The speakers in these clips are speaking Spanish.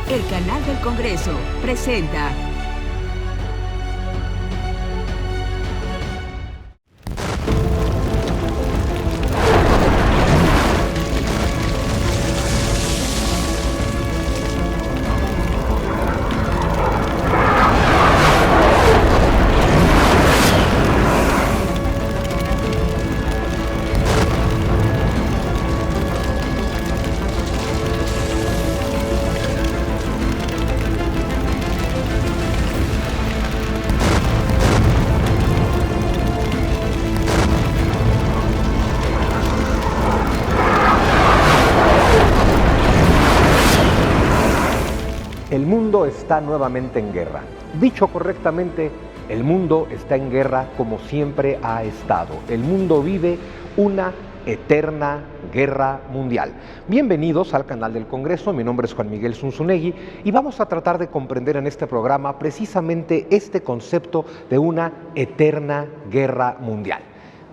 El canal del Congreso presenta El mundo está nuevamente en guerra. Dicho correctamente, el mundo está en guerra como siempre ha estado. El mundo vive una eterna guerra mundial. Bienvenidos al canal del Congreso, mi nombre es Juan Miguel Zunzunegui y vamos a tratar de comprender en este programa precisamente este concepto de una eterna guerra mundial.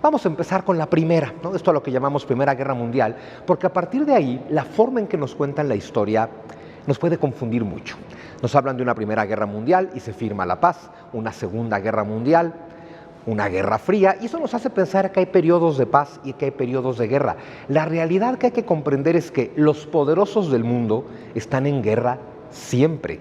Vamos a empezar con la primera, ¿no? Esto a lo que llamamos Primera Guerra Mundial, porque a partir de ahí, la forma en que nos cuentan la historia nos puede confundir mucho. Nos hablan de una Primera Guerra Mundial y se firma la paz, una Segunda Guerra Mundial, una Guerra Fría, y eso nos hace pensar que hay periodos de paz y que hay periodos de guerra. La realidad que hay que comprender es que los poderosos del mundo están en guerra siempre.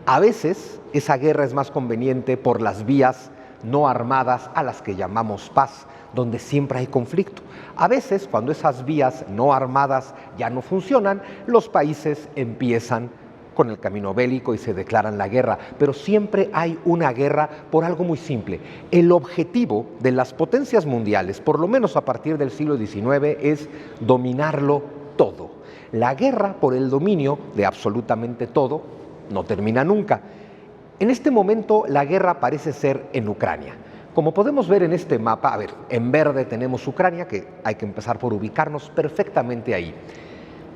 A veces esa guerra es más conveniente por las vías no armadas a las que llamamos paz, donde siempre hay conflicto. A veces, cuando esas vías no armadas ya no funcionan, los países empiezan con el camino bélico y se declaran la guerra, pero siempre hay una guerra por algo muy simple. El objetivo de las potencias mundiales, por lo menos a partir del siglo XIX, es dominarlo todo. La guerra por el dominio de absolutamente todo no termina nunca. En este momento la guerra parece ser en Ucrania. Como podemos ver en este mapa, en verde tenemos Ucrania, que hay que empezar por ubicarnos perfectamente ahí.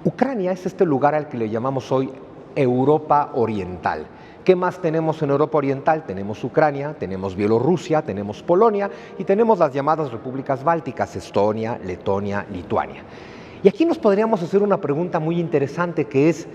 Ucrania es este lugar al que le llamamos hoy Europa Oriental. ¿Qué más tenemos en Europa Oriental? Tenemos Ucrania, tenemos Bielorrusia, tenemos Polonia y tenemos las llamadas repúblicas bálticas, Estonia, Letonia, Lituania. Y aquí nos podríamos hacer una pregunta muy interesante que es: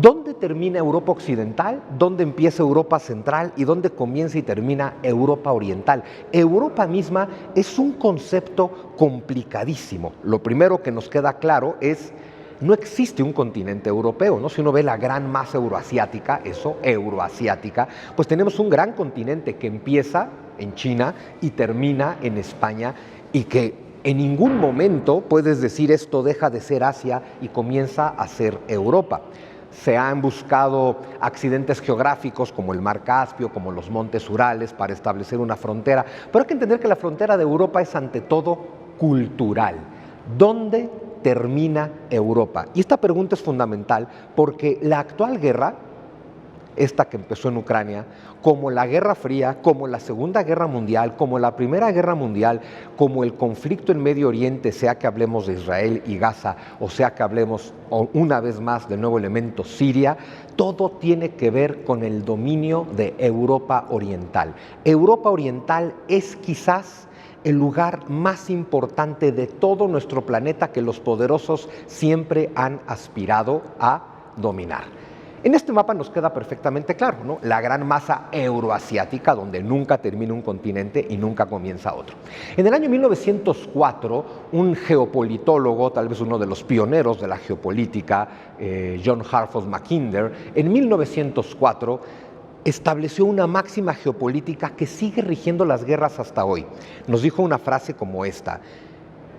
¿dónde termina Europa Occidental? ¿Dónde empieza Europa Central? ¿Y dónde comienza y termina Europa Oriental? Europa misma es un concepto complicadísimo. Lo primero que nos queda claro es: no existe un continente europeo, ¿no? Si uno ve la gran masa euroasiática, euroasiática, pues tenemos un gran continente que empieza en China y termina en España y que en ningún momento puedes decir esto deja de ser Asia y comienza a ser Europa. Se han buscado accidentes geográficos como el Mar Caspio, como los Montes Urales, para establecer una frontera, pero hay que entender que la frontera de Europa es ante todo cultural. ¿Dónde termina Europa? Y esta pregunta es fundamental porque la actual guerra, esta que empezó en Ucrania, como la Guerra Fría, como la Segunda Guerra Mundial, como la Primera Guerra Mundial, como el conflicto en Medio Oriente, sea que hablemos de Israel y Gaza, o sea que hablemos una vez más del nuevo elemento Siria, todo tiene que ver con el dominio de Europa Oriental. Europa Oriental es quizás el lugar más importante de todo nuestro planeta que los poderosos siempre han aspirado a dominar. En este mapa nos queda perfectamente claro, ¿no? La gran masa euroasiática, donde nunca termina un continente y nunca comienza otro. En el año 1904, un geopolitólogo, tal vez uno de los pioneros de la geopolítica, John Hartford Mackinder, en 1904 estableció una máxima geopolítica que sigue rigiendo las guerras hasta hoy. Nos dijo una frase como esta: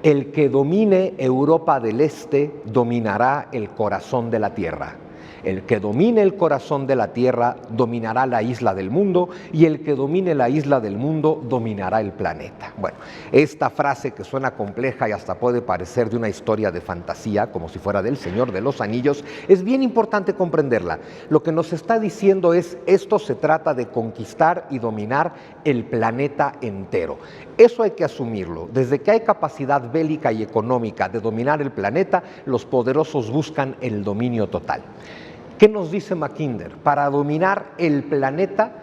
el que domine Europa del Este dominará el corazón de la Tierra. El que domine el corazón de la Tierra dominará la isla del mundo y el que domine la isla del mundo dominará el planeta. Bueno, esta frase que suena compleja y hasta puede parecer de una historia de fantasía, como si fuera del Señor de los Anillos, es bien importante comprenderla. Lo que nos está diciendo es: esto se trata de conquistar y dominar el planeta entero. Eso hay que asumirlo. Desde que hay capacidad bélica y económica de dominar el planeta, los poderosos buscan el dominio total. ¿Qué nos dice Mackinder? Para dominar el planeta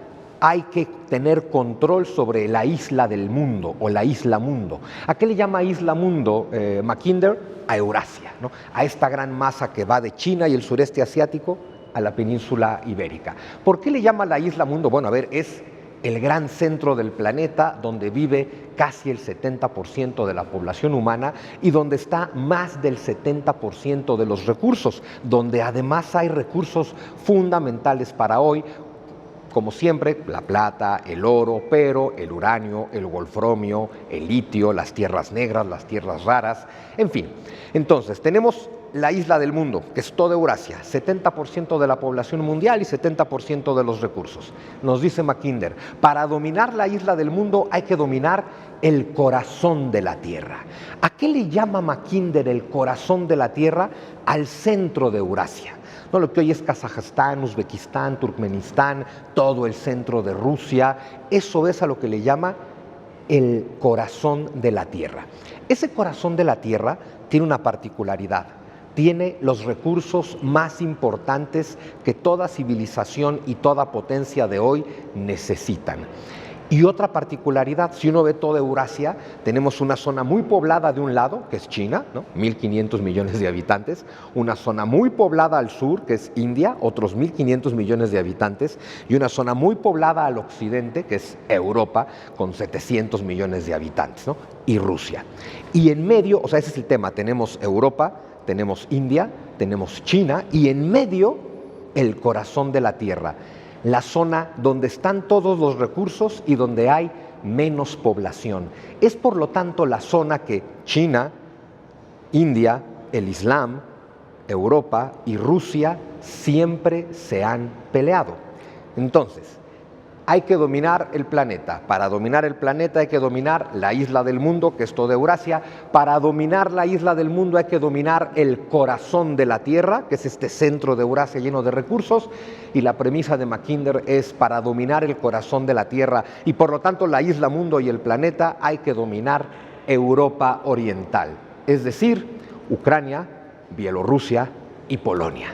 hay que tener control sobre la isla del mundo o la isla mundo. ¿A qué le llama isla mundo Mackinder? A Eurasia, ¿no? A esta gran masa que va de China y el sureste asiático a la península ibérica. ¿Por qué le llama la isla mundo? Bueno, a ver, es el gran centro del planeta donde vive casi el 70% de la población humana y donde está más del 70% de los recursos, donde además hay recursos fundamentales para hoy, como siempre, la plata, el oro, pero el uranio, el wolframio, el litio, las tierras negras, las tierras raras, en fin. Entonces, tenemos la isla del mundo, que es toda Eurasia, 70% de la población mundial y 70% de los recursos. Nos dice Mackinder, para dominar la isla del mundo hay que dominar el corazón de la Tierra. ¿A qué le llama Mackinder el corazón de la Tierra? Al centro de Eurasia. No, lo que hoy es Kazajstán, Uzbekistán, Turkmenistán, todo el centro de Rusia, eso es a lo que le llama el corazón de la Tierra. Ese corazón de la Tierra tiene una particularidad, tiene los recursos más importantes que toda civilización y toda potencia de hoy necesitan. Y otra particularidad, si uno ve toda Eurasia, tenemos una zona muy poblada de un lado, que es China, ¿no? 1.500 millones de habitantes, una zona muy poblada al sur, que es India, otros 1.500 millones de habitantes, y una zona muy poblada al occidente, que es Europa, con 700 millones de habitantes, ¿no? Y Rusia. Y en medio, o sea, ese es el tema, tenemos Europa, tenemos India, tenemos China, y en medio el corazón de la Tierra, la zona donde están todos los recursos y donde hay menos población. Es por lo tanto la zona que China, India, el Islam, Europa y Rusia siempre se han peleado. Entonces, hay que dominar el planeta. Para dominar el planeta hay que dominar la isla del mundo, que es toda Eurasia. Para dominar la isla del mundo hay que dominar el corazón de la Tierra, que es este centro de Eurasia lleno de recursos. Y la premisa de Mackinder es, para dominar el corazón de la Tierra y por lo tanto la isla mundo y el planeta, hay que dominar Europa Oriental, es decir, Ucrania, Bielorrusia y Polonia.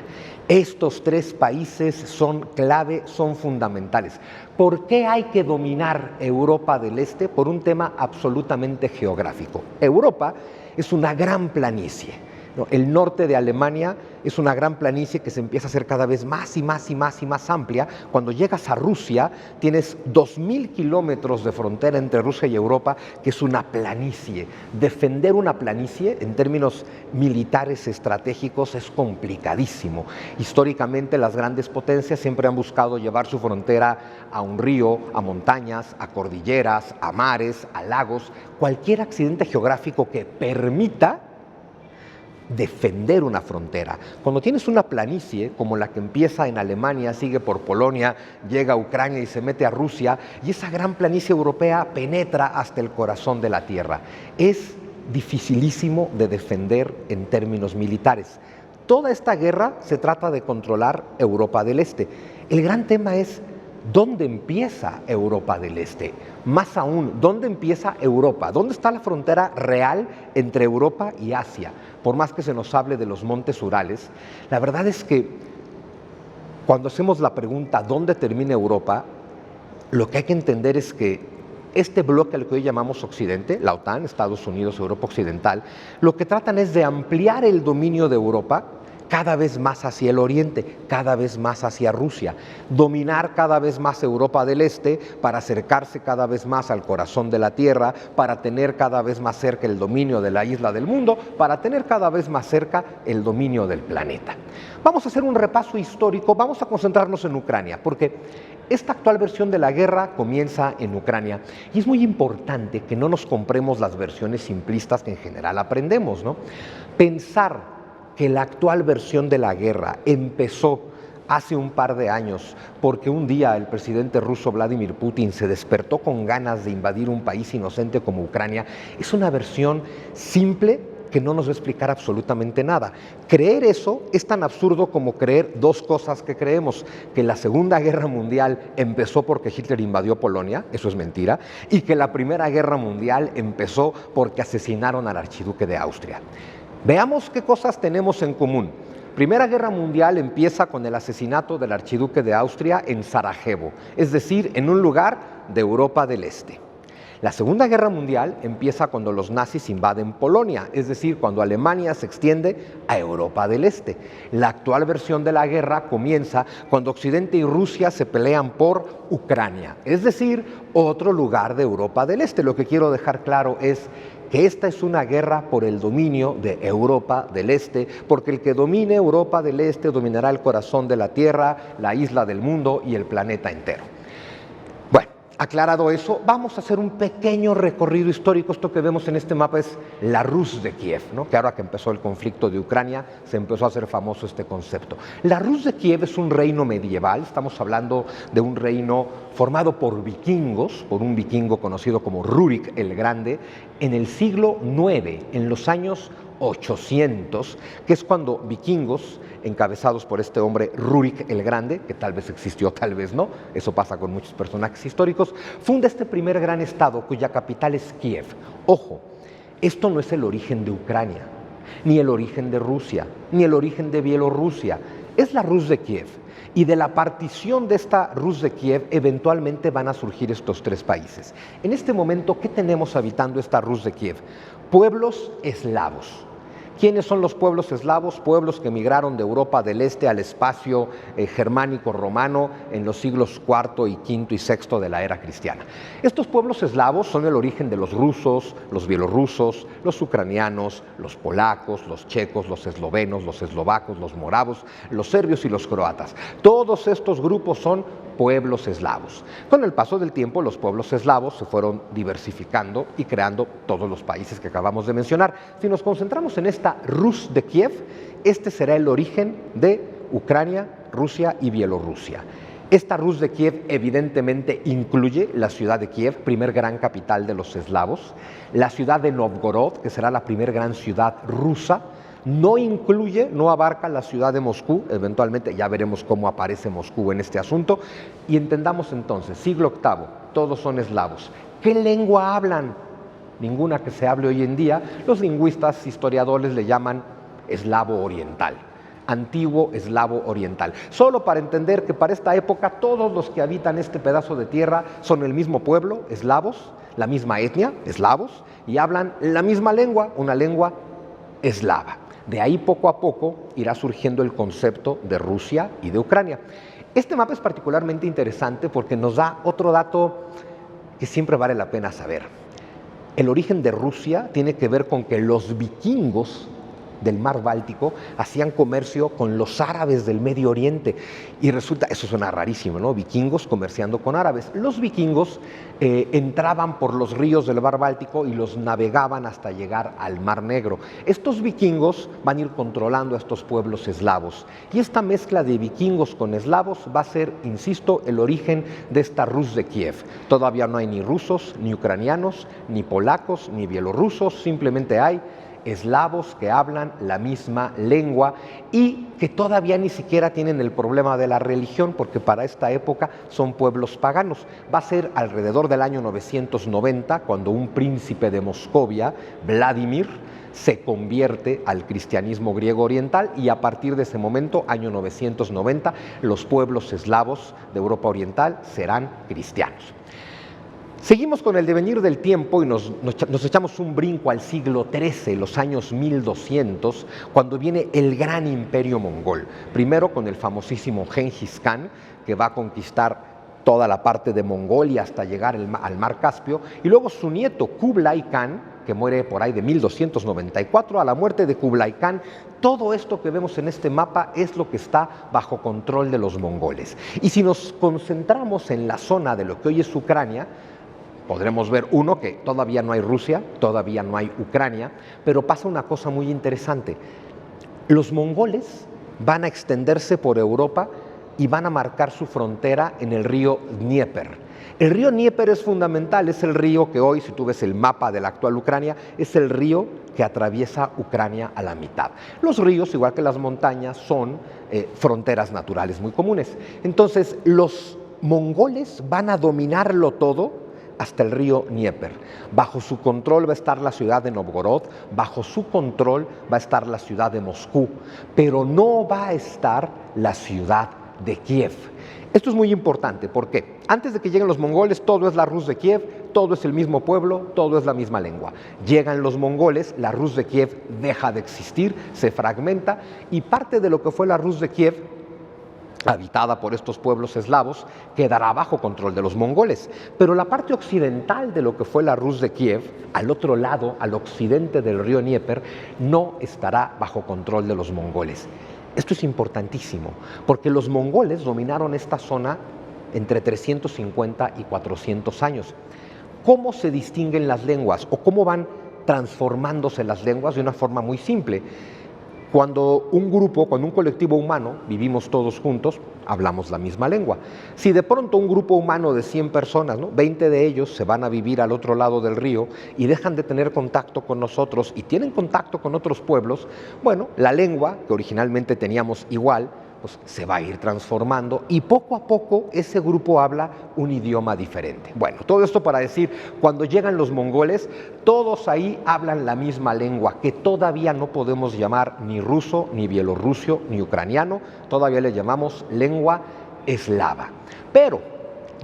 Estos tres países son clave, son fundamentales. ¿Por qué hay que dominar Europa del Este? Por un tema absolutamente geográfico. Europa es una gran planicie. El norte de Alemania es una gran planicie que se empieza a hacer cada vez más y más y más y más amplia. Cuando llegas a Rusia, tienes 2.000 kilómetros de frontera entre Rusia y Europa, que es una planicie. Defender una planicie, en términos militares estratégicos, es complicadísimo. Históricamente, las grandes potencias siempre han buscado llevar su frontera a un río, a montañas, a cordilleras, a mares, a lagos. Cualquier accidente geográfico que permita defender una frontera. Cuando tienes una planicie como la que empieza en Alemania, sigue por Polonia, llega a Ucrania y se mete a Rusia, y esa gran planicie europea penetra hasta el corazón de la Tierra, es dificilísimo de defender en términos militares. Toda esta guerra se trata de controlar Europa del Este. El gran tema es ¿dónde empieza Europa del Este? Más aún, ¿dónde empieza Europa? ¿Dónde está la frontera real entre Europa y Asia? Por más que se nos hable de los montes Urales, la verdad es que cuando hacemos la pregunta ¿dónde termina Europa?, lo que hay que entender es que este bloque al que hoy llamamos Occidente, la OTAN, Estados Unidos, Europa Occidental, lo que tratan es de ampliar el dominio de Europa cada vez más hacia el oriente, cada vez más hacia Rusia, dominar cada vez más Europa del Este para acercarse cada vez más al corazón de la Tierra, para tener cada vez más cerca el dominio de la isla del mundo, para tener cada vez más cerca el dominio del planeta. Vamos a hacer un repaso histórico, vamos a concentrarnos en Ucrania, porque esta actual versión de la guerra comienza en Ucrania y es muy importante que no nos compremos las versiones simplistas que en general aprendemos, ¿no? Pensar que la actual versión de la guerra empezó hace un par de años porque un día el presidente ruso Vladimir Putin se despertó con ganas de invadir un país inocente como Ucrania, es una versión simple que no nos va a explicar absolutamente nada. Creer eso es tan absurdo como creer dos cosas que creemos: que la Segunda Guerra Mundial empezó porque Hitler invadió Polonia, eso es mentira, y que la Primera Guerra Mundial empezó porque asesinaron al archiduque de Austria. Veamos qué cosas tenemos en común. Primera Guerra Mundial empieza con el asesinato del archiduque de Austria en Sarajevo, es decir, en un lugar de Europa del Este. La Segunda Guerra Mundial empieza cuando los nazis invaden Polonia, es decir, cuando Alemania se extiende a Europa del Este. La actual versión de la guerra comienza cuando Occidente y Rusia se pelean por Ucrania, es decir, otro lugar de Europa del Este. Lo que quiero dejar claro es que esta es una guerra por el dominio de Europa del Este, porque el que domine Europa del Este dominará el corazón de la Tierra, la isla del mundo y el planeta entero. Bueno, aclarado eso, vamos a hacer un pequeño recorrido histórico. Esto que vemos en este mapa es la Rus de Kiev, ¿no? Que ahora que empezó el conflicto de Ucrania se empezó a hacer famoso este concepto. La Rus de Kiev es un reino medieval, estamos hablando de un reino formado por vikingos, por un vikingo conocido como Rurik el Grande, en el siglo IX, en los años 800, que es cuando vikingos, encabezados por este hombre Rurik el Grande, que tal vez existió, tal vez no, eso pasa con muchos personajes históricos, funda este primer gran estado cuya capital es Kiev. Ojo, esto no es el origen de Ucrania, ni el origen de Rusia, ni el origen de Bielorrusia, es la Rus de Kiev. Y de la partición de esta Rus de Kiev eventualmente van a surgir estos tres países. En este momento, ¿qué tenemos habitando esta Rus de Kiev? Pueblos eslavos. ¿Quiénes son los pueblos eslavos? Pueblos que migraron de Europa del Este al espacio germánico romano en los siglos IV y V y VI de la era cristiana. Estos pueblos eslavos son el origen de los rusos, los bielorrusos, los ucranianos, los polacos, los checos, los eslovenos, los eslovacos, los moravos, los serbios y los croatas. Todos estos grupos son pueblos eslavos. Con el paso del tiempo, los pueblos eslavos se fueron diversificando y creando todos los países que acabamos de mencionar. Si nos concentramos en esta Rus de Kiev, este será el origen de Ucrania, Rusia y Bielorrusia. Esta Rus de Kiev evidentemente incluye la ciudad de Kiev, primer gran capital de los eslavos, la ciudad de Novgorod, que será la primer gran ciudad rusa. No incluye, no abarca la ciudad de Moscú, eventualmente ya veremos cómo aparece Moscú en este asunto. Y entendamos entonces, siglo VIII, todos son eslavos. ¿Qué lengua hablan? Ninguna que se hable hoy en día. Los lingüistas, historiadores le llaman eslavo oriental, antiguo eslavo oriental. Solo para entender que para esta época todos los que habitan este pedazo de tierra son el mismo pueblo, eslavos, la misma etnia, eslavos, y hablan la misma lengua, una lengua eslava. De ahí poco a poco irá surgiendo el concepto de Rusia y de Ucrania. Este mapa es particularmente interesante porque nos da otro dato que siempre vale la pena saber. El origen de Rusia tiene que ver con que los vikingos del mar Báltico hacían comercio con los árabes del Medio Oriente y resulta, eso suena rarísimo, ¿no? Vikingos comerciando con árabes. Los vikingos entraban por los ríos del mar Báltico y los navegaban hasta llegar al Mar Negro. Estos vikingos van a ir controlando a estos pueblos eslavos y esta mezcla de vikingos con eslavos va a ser, insisto, el origen de esta Rus de Kiev. Todavía no hay ni rusos, ni ucranianos, ni polacos, ni bielorrusos, simplemente hay eslavos que hablan la misma lengua y que todavía ni siquiera tienen el problema de la religión, porque para esta época son pueblos paganos. Va a ser alrededor del año 990 cuando un príncipe de Moscovia, Vladimir, se convierte al cristianismo griego oriental y a partir de ese momento, año 990, los pueblos eslavos de Europa Oriental serán cristianos. Seguimos con el devenir del tiempo y nos echamos un brinco al siglo XIII, los años 1200, cuando viene el gran imperio mongol. Primero con el famosísimo Gengis Khan, que va a conquistar toda la parte de Mongolia hasta llegar al mar Caspio, y luego su nieto Kublai Khan, que muere por ahí de 1294, a la muerte de Kublai Khan. Todo esto que vemos en este mapa es lo que está bajo control de los mongoles. Y si nos concentramos en la zona de lo que hoy es Ucrania, podremos ver, uno, que todavía no hay Rusia, todavía no hay Ucrania, pero pasa una cosa muy interesante. Los mongoles van a extenderse por Europa y van a marcar su frontera en el río Dnieper. El río Dnieper es fundamental, es el río que hoy, si tú ves el mapa de la actual Ucrania, es el río que atraviesa Ucrania a la mitad. Los ríos, igual que las montañas, son fronteras naturales muy comunes. Entonces, los mongoles van a dominarlo todo hasta el río Dnieper. Bajo su control va a estar la ciudad de Novgorod, bajo su control va a estar la ciudad de Moscú, pero no va a estar la ciudad de Kiev. Esto es muy importante, ¿por qué? Antes de que lleguen los mongoles, todo es la Rus de Kiev, todo es el mismo pueblo, todo es la misma lengua. Llegan los mongoles, la Rus de Kiev deja de existir, se fragmenta, y parte de lo que fue la Rus de Kiev, habitada por estos pueblos eslavos, quedará bajo control de los mongoles. Pero la parte occidental de lo que fue la Rus de Kiev, al otro lado, al occidente del río Dnieper, no estará bajo control de los mongoles. Esto es importantísimo, porque los mongoles dominaron esta zona entre 350 y 400 años. ¿Cómo se distinguen las lenguas o cómo van transformándose las lenguas? De una forma muy simple. Cuando un grupo, cuando un colectivo humano, vivimos todos juntos, hablamos la misma lengua. Si de pronto un grupo humano de 100 personas, 20 de ellos se van a vivir al otro lado del río y dejan de tener contacto con nosotros y tienen contacto con otros pueblos, bueno, la lengua, que originalmente teníamos igual, pues se va a ir transformando y poco a poco ese grupo habla un idioma diferente. Bueno, todo esto para decir, cuando llegan los mongoles, todos ahí hablan la misma lengua, que todavía no podemos llamar ni ruso, ni bielorruso, ni ucraniano, todavía le llamamos lengua eslava. Pero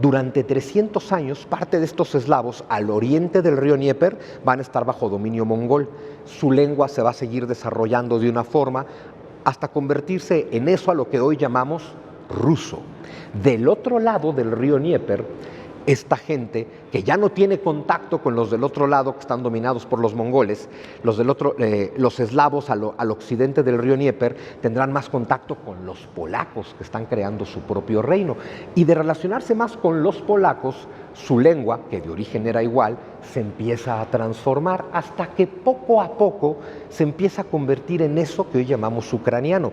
durante 300 años, parte de estos eslavos al oriente del río Dnieper van a estar bajo dominio mongol. Su lengua se va a seguir desarrollando de una forma hasta convertirse en eso a lo que hoy llamamos ruso. Del otro lado del río Dnieper, esta gente que ya no tiene contacto con los del otro lado que están dominados por los mongoles, los eslavos al occidente del río Dnieper tendrán más contacto con los polacos que están creando su propio reino. Y de relacionarse más con los polacos, su lengua, que de origen era igual, se empieza a transformar hasta que poco a poco se empieza a convertir en eso que hoy llamamos ucraniano.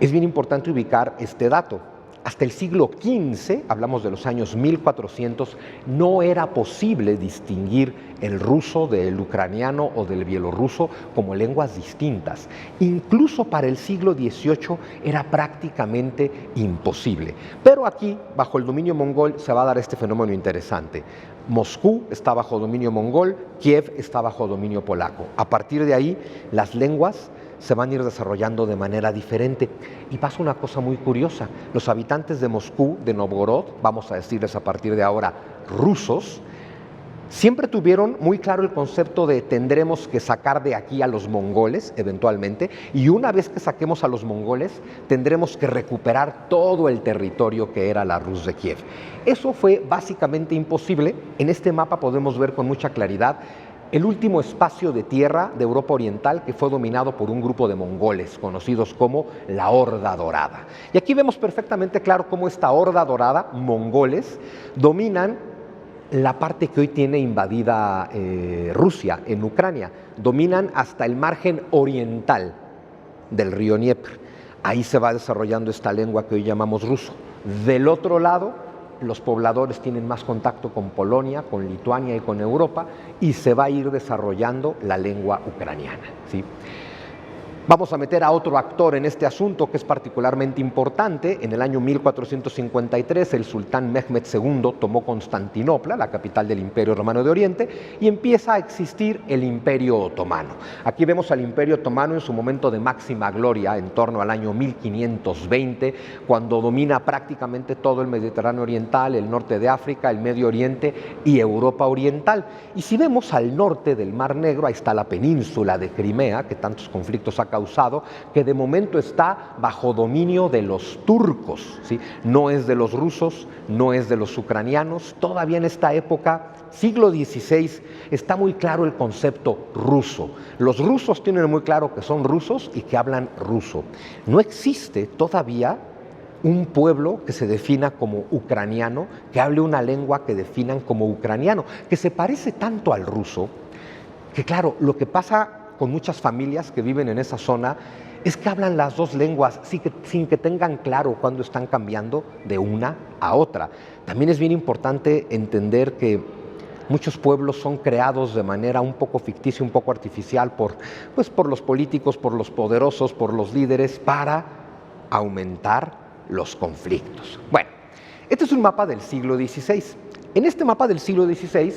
Es bien importante ubicar este dato. Hasta el siglo XV, hablamos de los años 1400, no era posible distinguir el ruso del ucraniano o del bielorruso como lenguas distintas. Incluso para el siglo XVIII era prácticamente imposible. Pero aquí, bajo el dominio mongol, se va a dar este fenómeno interesante. Moscú está bajo dominio mongol, Kiev está bajo dominio polaco. A partir de ahí, las lenguas se van a ir desarrollando de manera diferente. Y pasa una cosa muy curiosa. Los habitantes de Moscú, de Novgorod, vamos a decirles a partir de ahora rusos, siempre tuvieron muy claro el concepto de tendremos que sacar de aquí a los mongoles eventualmente, y una vez que saquemos a los mongoles tendremos que recuperar todo el territorio que era la Rus de Kiev. Eso fue básicamente imposible. En este mapa podemos ver con mucha claridad el último espacio de tierra de Europa Oriental que fue dominado por un grupo de mongoles, conocidos como la Horda Dorada. Y aquí vemos perfectamente claro cómo esta Horda Dorada, mongoles, dominan la parte que hoy tiene invadida Rusia, en Ucrania. Dominan hasta el margen oriental del río Dnieper. Ahí se va desarrollando esta lengua que hoy llamamos ruso. Del otro lado, los pobladores tienen más contacto con Polonia, con Lituania y con Europa, y se va a ir desarrollando la lengua ucraniana, ¿sí? Vamos a meter a otro actor en este asunto que es particularmente importante. En el año 1453 el sultán Mehmed II tomó Constantinopla, la capital del Imperio Romano de Oriente, y empieza a existir el Imperio Otomano. Aquí vemos al Imperio Otomano en su momento de máxima gloria, en torno al año 1520, cuando domina prácticamente todo el Mediterráneo Oriental, el norte de África, el Medio Oriente y Europa Oriental. Y si vemos al norte del Mar Negro, ahí está la península de Crimea, que tantos conflictos ha causado, que de momento está bajo dominio de los turcos, ¿sí? No es de los rusos, no es de los ucranianos. Todavía en esta época, siglo XVI, está muy claro el concepto ruso. Los rusos tienen muy claro que son rusos y que hablan ruso. No existe todavía un pueblo que se defina como ucraniano, que hable una lengua que definan como ucraniano, que se parece tanto al ruso, que claro, lo que pasa con muchas familias que viven en esa zona es que hablan las dos lenguas sin que tengan claro cuándo están cambiando de una a otra. También es bien importante entender que muchos pueblos son creados de manera un poco ficticia, un poco artificial por los políticos, por los poderosos, por los líderes, para aumentar los conflictos. Bueno, este es un mapa del siglo XVI. En este mapa del siglo XVI,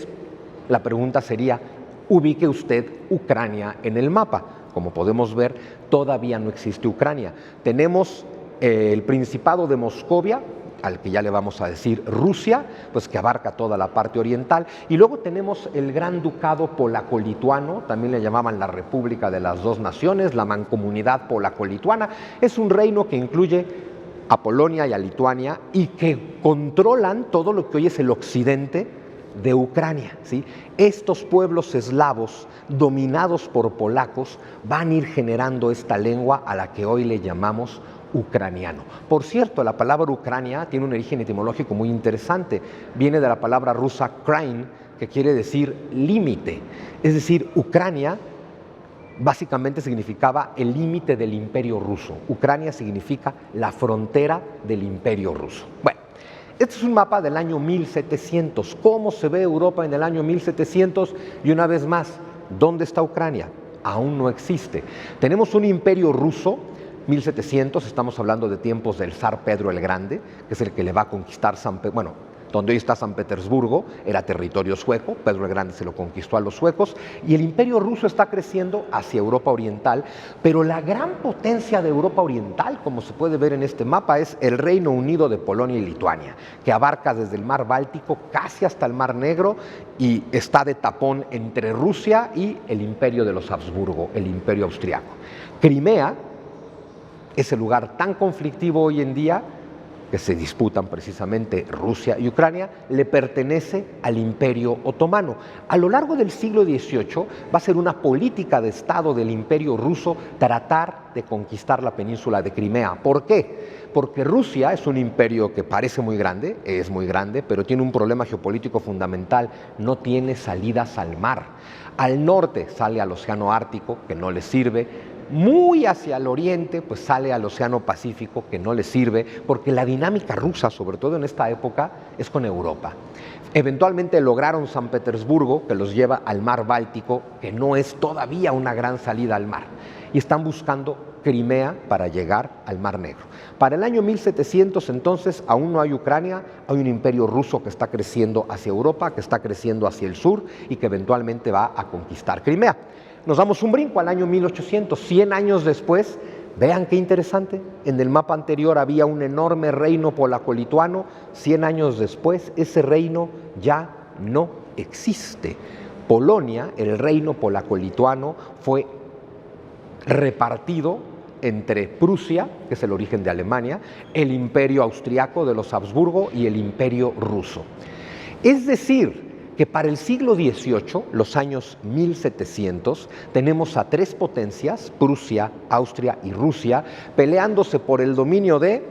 la pregunta sería: ubique usted Ucrania en el mapa. Como podemos ver, todavía no existe Ucrania. Tenemos el Principado de Moscovia, al que ya le vamos a decir Rusia, pues que abarca toda la parte oriental. Y luego tenemos el Gran Ducado Polaco-Lituano, también le llamaban la República de las Dos Naciones, la Mancomunidad Polaco-Lituana. Es un reino que incluye a Polonia y a Lituania y que controlan todo lo que hoy es el occidente de Ucrania, ¿sí? Estos pueblos eslavos dominados por polacos van a ir generando esta lengua a la que hoy le llamamos ucraniano. Por cierto, la palabra Ucrania tiene un origen etimológico muy interesante. Viene de la palabra rusa krain, que quiere decir límite. Es decir, Ucrania básicamente significaba el límite del Imperio Ruso. Ucrania significa la frontera del Imperio Ruso. Bueno, este es un mapa del año 1700. ¿Cómo se ve Europa en el año 1700? Y una vez más, ¿dónde está Ucrania? Aún no existe. Tenemos un imperio ruso, 1700, estamos hablando de tiempos del zar Pedro el Grande, que es el que le va a conquistar donde hoy está San Petersburgo, era territorio sueco, Pedro el Grande se lo conquistó a los suecos, y el imperio ruso está creciendo hacia Europa Oriental, pero la gran potencia de Europa Oriental, como se puede ver en este mapa, es el Reino Unido de Polonia y Lituania, que abarca desde el mar Báltico casi hasta el mar Negro y está de tapón entre Rusia y el imperio de los Habsburgo, el imperio austriaco. Crimea, ese lugar tan conflictivo hoy en día, que se disputan precisamente Rusia y Ucrania, le pertenece al Imperio Otomano. A lo largo del siglo XVIII va a ser una política de Estado del Imperio Ruso tratar de conquistar la península de Crimea. ¿Por qué? Porque Rusia es un imperio que parece muy grande, es muy grande, pero tiene un problema geopolítico fundamental: no tiene salidas al mar. Al norte sale al Océano Ártico, que no le sirve. Muy hacia el oriente, pues sale al Océano Pacífico, que no le sirve, porque la dinámica rusa, sobre todo en esta época, es con Europa. Eventualmente lograron San Petersburgo, que los lleva al mar Báltico, que no es todavía una gran salida al mar, y están buscando Crimea para llegar al Mar Negro. Para el año 1700, entonces, aún no hay Ucrania, hay un imperio ruso que está creciendo hacia Europa, que está creciendo hacia el sur y que eventualmente va a conquistar Crimea. Nos damos un brinco al año 1800, 100 años después. Vean qué interesante, en el mapa anterior había un enorme reino polaco-lituano, 100 años después ese reino ya no existe. Polonia, el reino polaco-lituano, fue repartido entre Prusia, que es el origen de Alemania, el imperio austriaco de los Habsburgo y el imperio ruso. Es decir, que para el siglo XVIII, los años 1700, tenemos a tres potencias, Prusia, Austria y Rusia, peleándose por el dominio de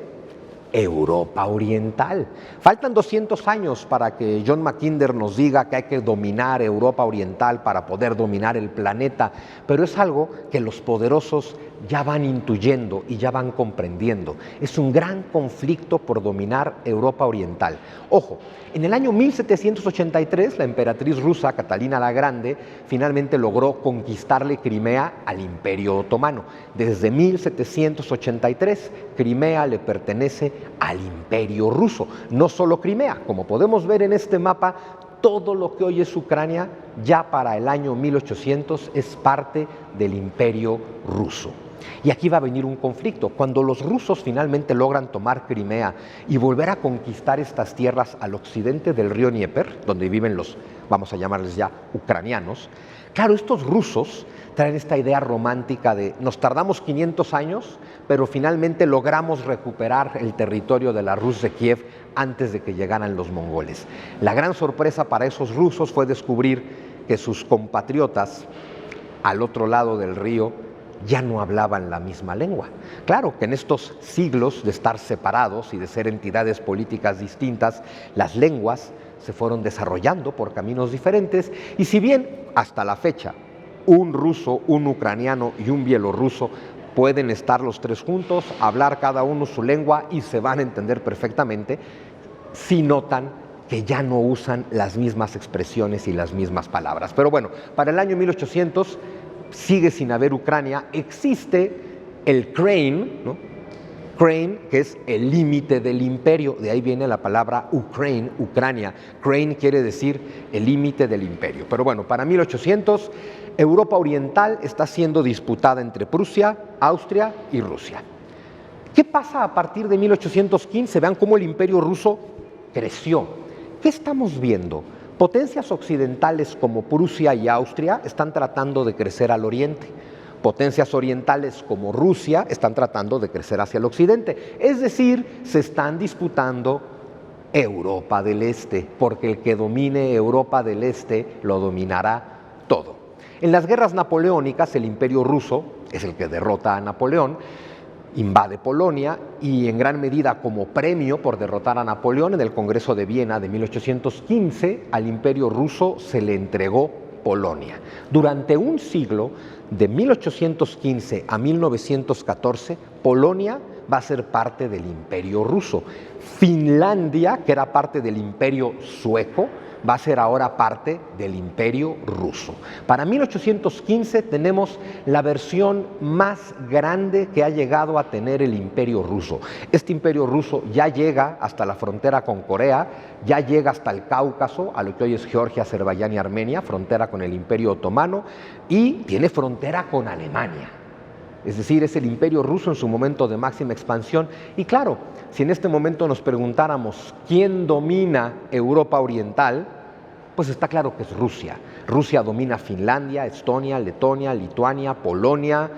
Europa Oriental. Faltan 200 años para que John Mackinder nos diga que hay que dominar Europa Oriental para poder dominar el planeta, pero es algo que los poderosos ya van intuyendo y ya van comprendiendo. Es un gran conflicto por dominar Europa Oriental. Ojo, en el año 1783, la emperatriz rusa Catalina la Grande finalmente logró conquistarle Crimea al Imperio Otomano. Desde 1783, Crimea le pertenece al Imperio Ruso. No solo Crimea, como podemos ver en este mapa, todo lo que hoy es Ucrania, ya para el año 1800 es parte del Imperio Ruso. Y aquí va a venir un conflicto. Cuando los rusos finalmente logran tomar Crimea y volver a conquistar estas tierras al occidente del río Dnieper, donde viven los, vamos a llamarles ya, ucranianos, claro, estos rusos traen esta idea romántica de nos tardamos 500 años, pero finalmente logramos recuperar el territorio de la Rus de Kiev antes de que llegaran los mongoles. La gran sorpresa para esos rusos fue descubrir que sus compatriotas al otro lado del río ya no hablaban la misma lengua. Claro que en estos siglos de estar separados y de ser entidades políticas distintas, las lenguas se fueron desarrollando por caminos diferentes, y si bien hasta la fecha un ruso, un ucraniano y un bielorruso pueden estar los tres juntos, hablar cada uno su lengua y se van a entender perfectamente, sí notan que ya no usan las mismas expresiones y las mismas palabras. Pero bueno, para el año 1800 sigue sin haber Ucrania, existe el Krain, ¿no? Krain, que es el límite del imperio, de ahí viene la palabra Ukraine, Ucrania. Krain quiere decir el límite del imperio. Pero bueno, para 1800, Europa Oriental está siendo disputada entre Prusia, Austria y Rusia. ¿Qué pasa a partir de 1815? Vean cómo el Imperio ruso creció. ¿Qué estamos viendo? Potencias occidentales como Prusia y Austria están tratando de crecer al oriente. Potencias orientales como Rusia están tratando de crecer hacia el occidente. Es decir, se están disputando Europa del Este, porque el que domine Europa del Este lo dominará todo. En las guerras napoleónicas, el Imperio ruso es el que derrota a Napoleón, invade Polonia y en gran medida como premio por derrotar a Napoleón en el Congreso de Viena de 1815 al Imperio ruso se le entregó Polonia. Durante un siglo, de 1815 a 1914, Polonia va a ser parte del Imperio ruso. Finlandia, que era parte del Imperio sueco, va a ser ahora parte del Imperio ruso. Para 1815 tenemos la versión más grande que ha llegado a tener el Imperio ruso. Este Imperio ruso ya llega hasta la frontera con Corea, ya llega hasta el Cáucaso, a lo que hoy es Georgia, Azerbaiyán y Armenia, frontera con el Imperio otomano, y tiene frontera con Alemania. Es decir, es el Imperio ruso en su momento de máxima expansión. Y claro, si en este momento nos preguntáramos quién domina Europa Oriental, pues está claro que es Rusia. Rusia domina Finlandia, Estonia, Letonia, Lituania, Polonia,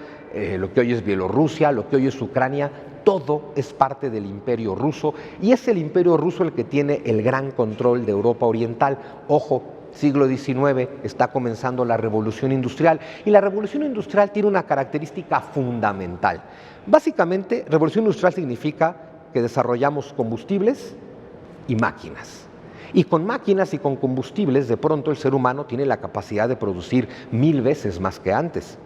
lo que hoy es Bielorrusia, lo que hoy es Ucrania. Todo es parte del Imperio ruso y es el Imperio ruso el que tiene el gran control de Europa Oriental. Ojo, siglo XIX, está comenzando la Revolución Industrial y la Revolución Industrial tiene una característica fundamental. Básicamente, Revolución Industrial significa que desarrollamos combustibles y máquinas. Y con máquinas y con combustibles, de pronto el ser humano tiene la capacidad de producir 1000 veces más que antes.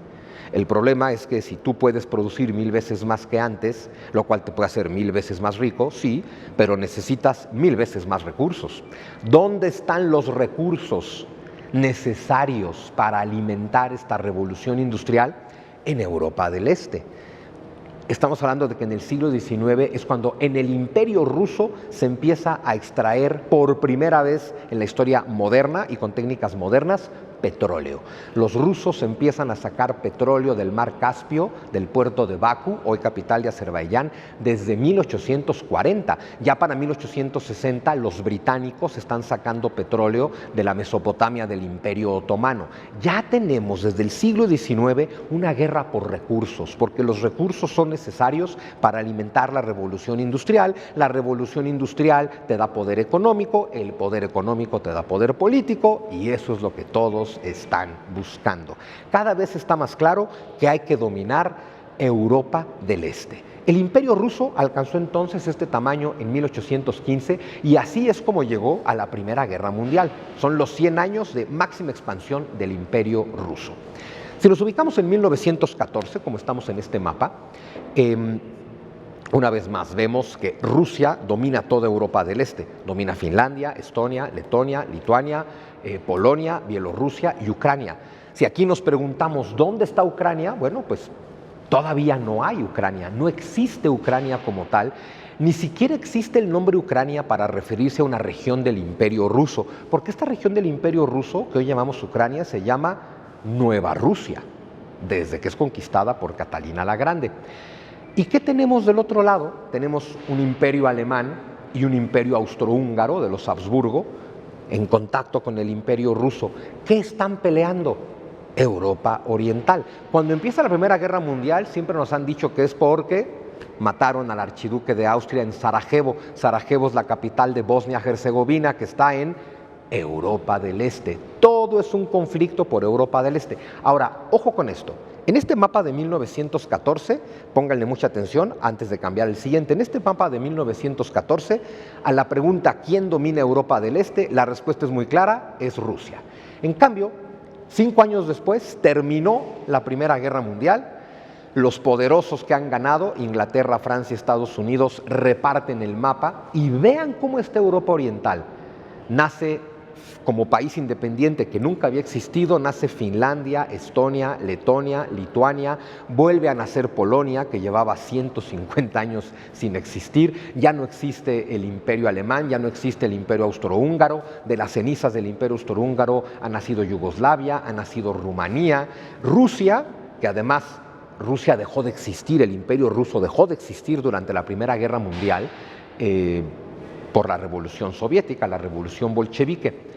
El problema es que si tú puedes producir 1000 veces más que antes, lo cual te puede hacer 1000 veces más rico, sí, pero necesitas 1000 veces más recursos. ¿Dónde están los recursos necesarios para alimentar esta revolución industrial? En Europa del Este. Estamos hablando de que en el siglo XIX es cuando en el Imperio ruso se empieza a extraer por primera vez en la historia moderna y con técnicas modernas petróleo. Los rusos empiezan a sacar petróleo del mar Caspio, del puerto de Bakú, hoy capital de Azerbaiyán, desde 1840. Ya para 1860 los británicos están sacando petróleo de la Mesopotamia del Imperio Otomano. Ya tenemos desde el siglo XIX una guerra por recursos, porque los recursos son necesarios para alimentar la revolución industrial. La revolución industrial te da poder económico, el poder económico te da poder político y eso es lo que todos están buscando. Cada vez está más claro que hay que dominar Europa del Este. El Imperio ruso alcanzó entonces este tamaño en 1815 y así es como llegó a la Primera Guerra Mundial. Son los 100 años de máxima expansión del Imperio ruso. Si nos ubicamos en 1914, como estamos en este mapa, una vez más vemos que Rusia domina toda Europa del Este, domina Finlandia, Estonia, Letonia, Lituania, Polonia, Bielorrusia y Ucrania. Si aquí nos preguntamos ¿dónde está Ucrania? Bueno, pues todavía no hay Ucrania, no existe Ucrania como tal, ni siquiera existe el nombre Ucrania para referirse a una región del Imperio ruso, porque esta región del Imperio ruso, que hoy llamamos Ucrania, se llama Nueva Rusia, desde que es conquistada por Catalina la Grande. ¿Y qué tenemos del otro lado? Tenemos un imperio alemán y un imperio austrohúngaro de los Habsburgo en contacto con el Imperio ruso. ¿Qué están peleando? Europa Oriental. Cuando empieza la Primera Guerra Mundial siempre nos han dicho que es porque mataron al archiduque de Austria en Sarajevo. Sarajevo es la capital de Bosnia-Herzegovina, que está en Europa del Este. Todo es un conflicto por Europa del Este. Ahora, ojo con esto. En este mapa de 1914, pónganle mucha atención antes de cambiar el siguiente, en este mapa de 1914, a la pregunta ¿quién domina Europa del Este? La respuesta es muy clara, es Rusia. En cambio, 5 años después terminó la Primera Guerra Mundial, los poderosos que han ganado, Inglaterra, Francia, Estados Unidos, reparten el mapa y vean cómo está Europa Oriental. Nace como país independiente que nunca había existido, nace Finlandia, Estonia, Letonia, Lituania, vuelve a nacer Polonia, que llevaba 150 años sin existir, ya no existe el Imperio Alemán, ya no existe el Imperio Austrohúngaro, de las cenizas del Imperio Austrohúngaro ha nacido Yugoslavia, ha nacido Rumanía, Rusia, que además Rusia dejó de existir, el imperio ruso dejó de existir durante la Primera Guerra Mundial por la Revolución Soviética, la Revolución Bolchevique.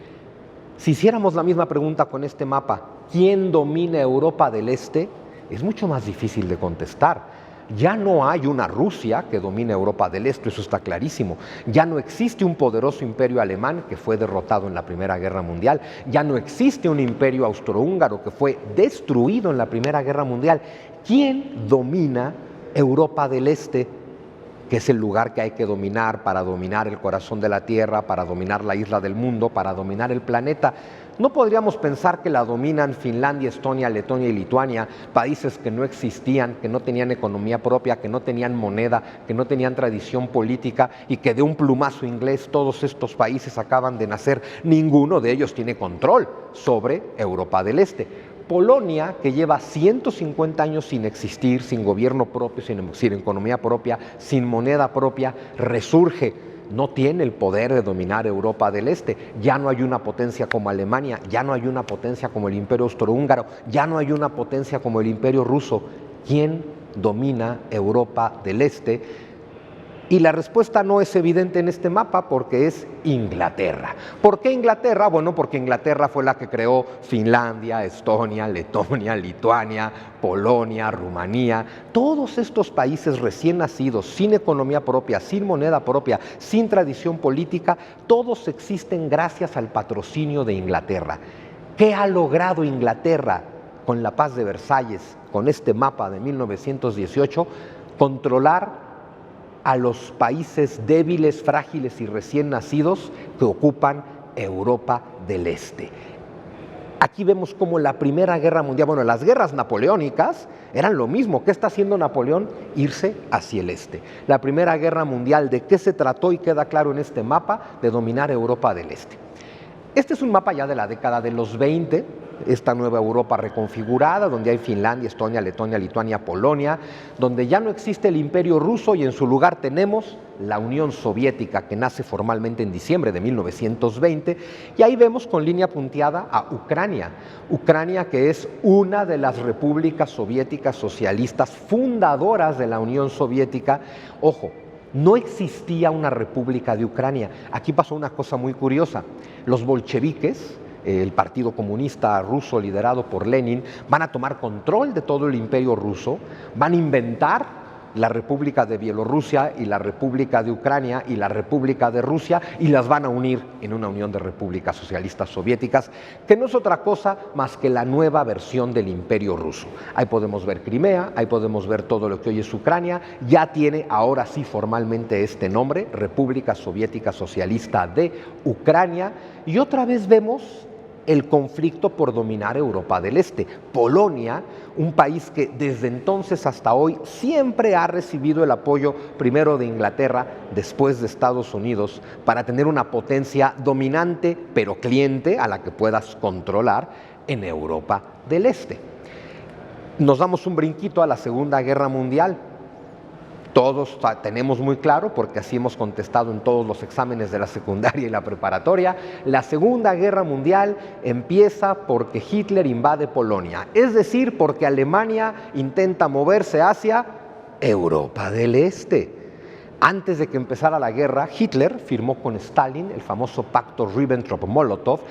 Si hiciéramos la misma pregunta con este mapa, ¿quién domina Europa del Este? Es mucho más difícil de contestar. Ya no hay una Rusia que domine Europa del Este, eso está clarísimo. Ya no existe un poderoso imperio alemán que fue derrotado en la Primera Guerra Mundial. Ya no existe un imperio austrohúngaro que fue destruido en la Primera Guerra Mundial. ¿Quién domina Europa del Este? Que es el lugar que hay que dominar para dominar el corazón de la Tierra, para dominar la isla del mundo, para dominar el planeta. No podríamos pensar que la dominan Finlandia, Estonia, Letonia y Lituania, países que no existían, que no tenían economía propia, que no tenían moneda, que no tenían tradición política y que de un plumazo inglés todos estos países acaban de nacer. Ninguno de ellos tiene control sobre Europa del Este. Polonia, que lleva 150 años sin existir, sin gobierno propio, sin economía propia, sin moneda propia, resurge. No tiene el poder de dominar Europa del Este. Ya no hay una potencia como Alemania, ya no hay una potencia como el Imperio Austrohúngaro, ya no hay una potencia como el Imperio Ruso. ¿Quién domina Europa del Este? Y la respuesta no es evidente en este mapa porque es Inglaterra. ¿Por qué Inglaterra? Bueno, porque Inglaterra fue la que creó Finlandia, Estonia, Letonia, Lituania, Polonia, Rumanía. Todos estos países recién nacidos, sin economía propia, sin moneda propia, sin tradición política, todos existen gracias al patrocinio de Inglaterra. ¿Qué ha logrado Inglaterra con la Paz de Versalles, con este mapa de 1918? Controlar a los países débiles, frágiles y recién nacidos que ocupan Europa del Este. Aquí vemos cómo la Primera Guerra Mundial, bueno, las guerras napoleónicas eran lo mismo. ¿Qué está haciendo Napoleón? Irse hacia el este. La Primera Guerra Mundial, ¿de qué se trató? Y queda claro en este mapa, de dominar Europa del Este. Este es un mapa ya de la década de los 20, esta nueva Europa reconfigurada, donde hay Finlandia, Estonia, Letonia, Lituania, Polonia, donde ya no existe el Imperio Ruso y en su lugar tenemos la Unión Soviética, que nace formalmente en diciembre de 1920, y ahí vemos con línea punteada a Ucrania. Ucrania, que es una de las repúblicas soviéticas socialistas fundadoras de la Unión Soviética. Ojo, no existía una república de Ucrania. Aquí pasó una cosa muy curiosa. Los bolcheviques, el Partido Comunista Ruso liderado por Lenin, van a tomar control de todo el imperio ruso, van a inventar la República de Bielorrusia y la República de Ucrania y la República de Rusia y las van a unir en una unión de repúblicas socialistas soviéticas, que no es otra cosa más que la nueva versión del imperio ruso. Ahí podemos ver Crimea, ahí podemos ver todo lo que hoy es Ucrania, ya tiene ahora sí formalmente este nombre, República Soviética Socialista de Ucrania, y otra vez vemos el conflicto por dominar Europa del Este. Polonia, un país que desde entonces hasta hoy siempre ha recibido el apoyo primero de Inglaterra, después de Estados Unidos, para tener una potencia dominante pero cliente a la que puedas controlar en Europa del Este. Nos damos un brinquito a la Segunda Guerra Mundial. Todos tenemos muy claro, porque así hemos contestado en todos los exámenes de la secundaria y la preparatoria, la Segunda Guerra Mundial empieza porque Hitler invade Polonia, es decir, porque Alemania intenta moverse hacia Europa del Este. Antes de que empezara la guerra, Hitler firmó con Stalin el famoso pacto Ribbentrop-Molotov,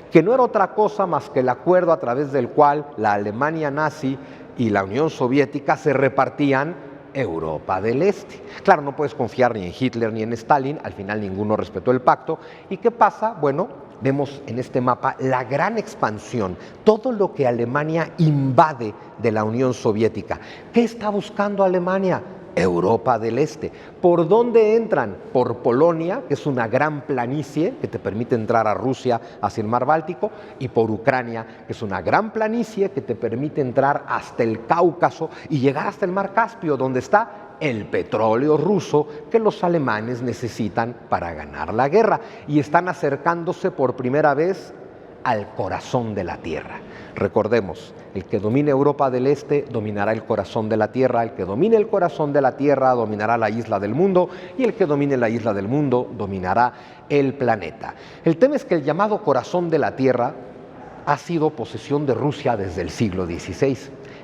que no era otra cosa más que el acuerdo a través del cual la Alemania nazi y la Unión Soviética se repartían Europa del Este. Claro, no puedes confiar ni en Hitler ni en Stalin, al final ninguno respetó el pacto. ¿Y qué pasa? Bueno, vemos en este mapa la gran expansión, todo lo que Alemania invade de la Unión Soviética. ¿Qué está buscando Alemania? Europa del Este. ¿Por dónde entran? Por Polonia, que es una gran planicie que te permite entrar a Rusia hacia el mar Báltico, y por Ucrania, que es una gran planicie que te permite entrar hasta el Cáucaso y llegar hasta el mar Caspio, donde está el petróleo ruso que los alemanes necesitan para ganar la guerra, y están acercándose por primera vez al corazón de la Tierra. Recordemos, el que domine Europa del Este dominará el corazón de la Tierra, el que domine el corazón de la Tierra dominará la isla del mundo, y el que domine la isla del mundo dominará el planeta. El tema es que el llamado corazón de la Tierra ha sido posesión de Rusia desde el siglo XVI.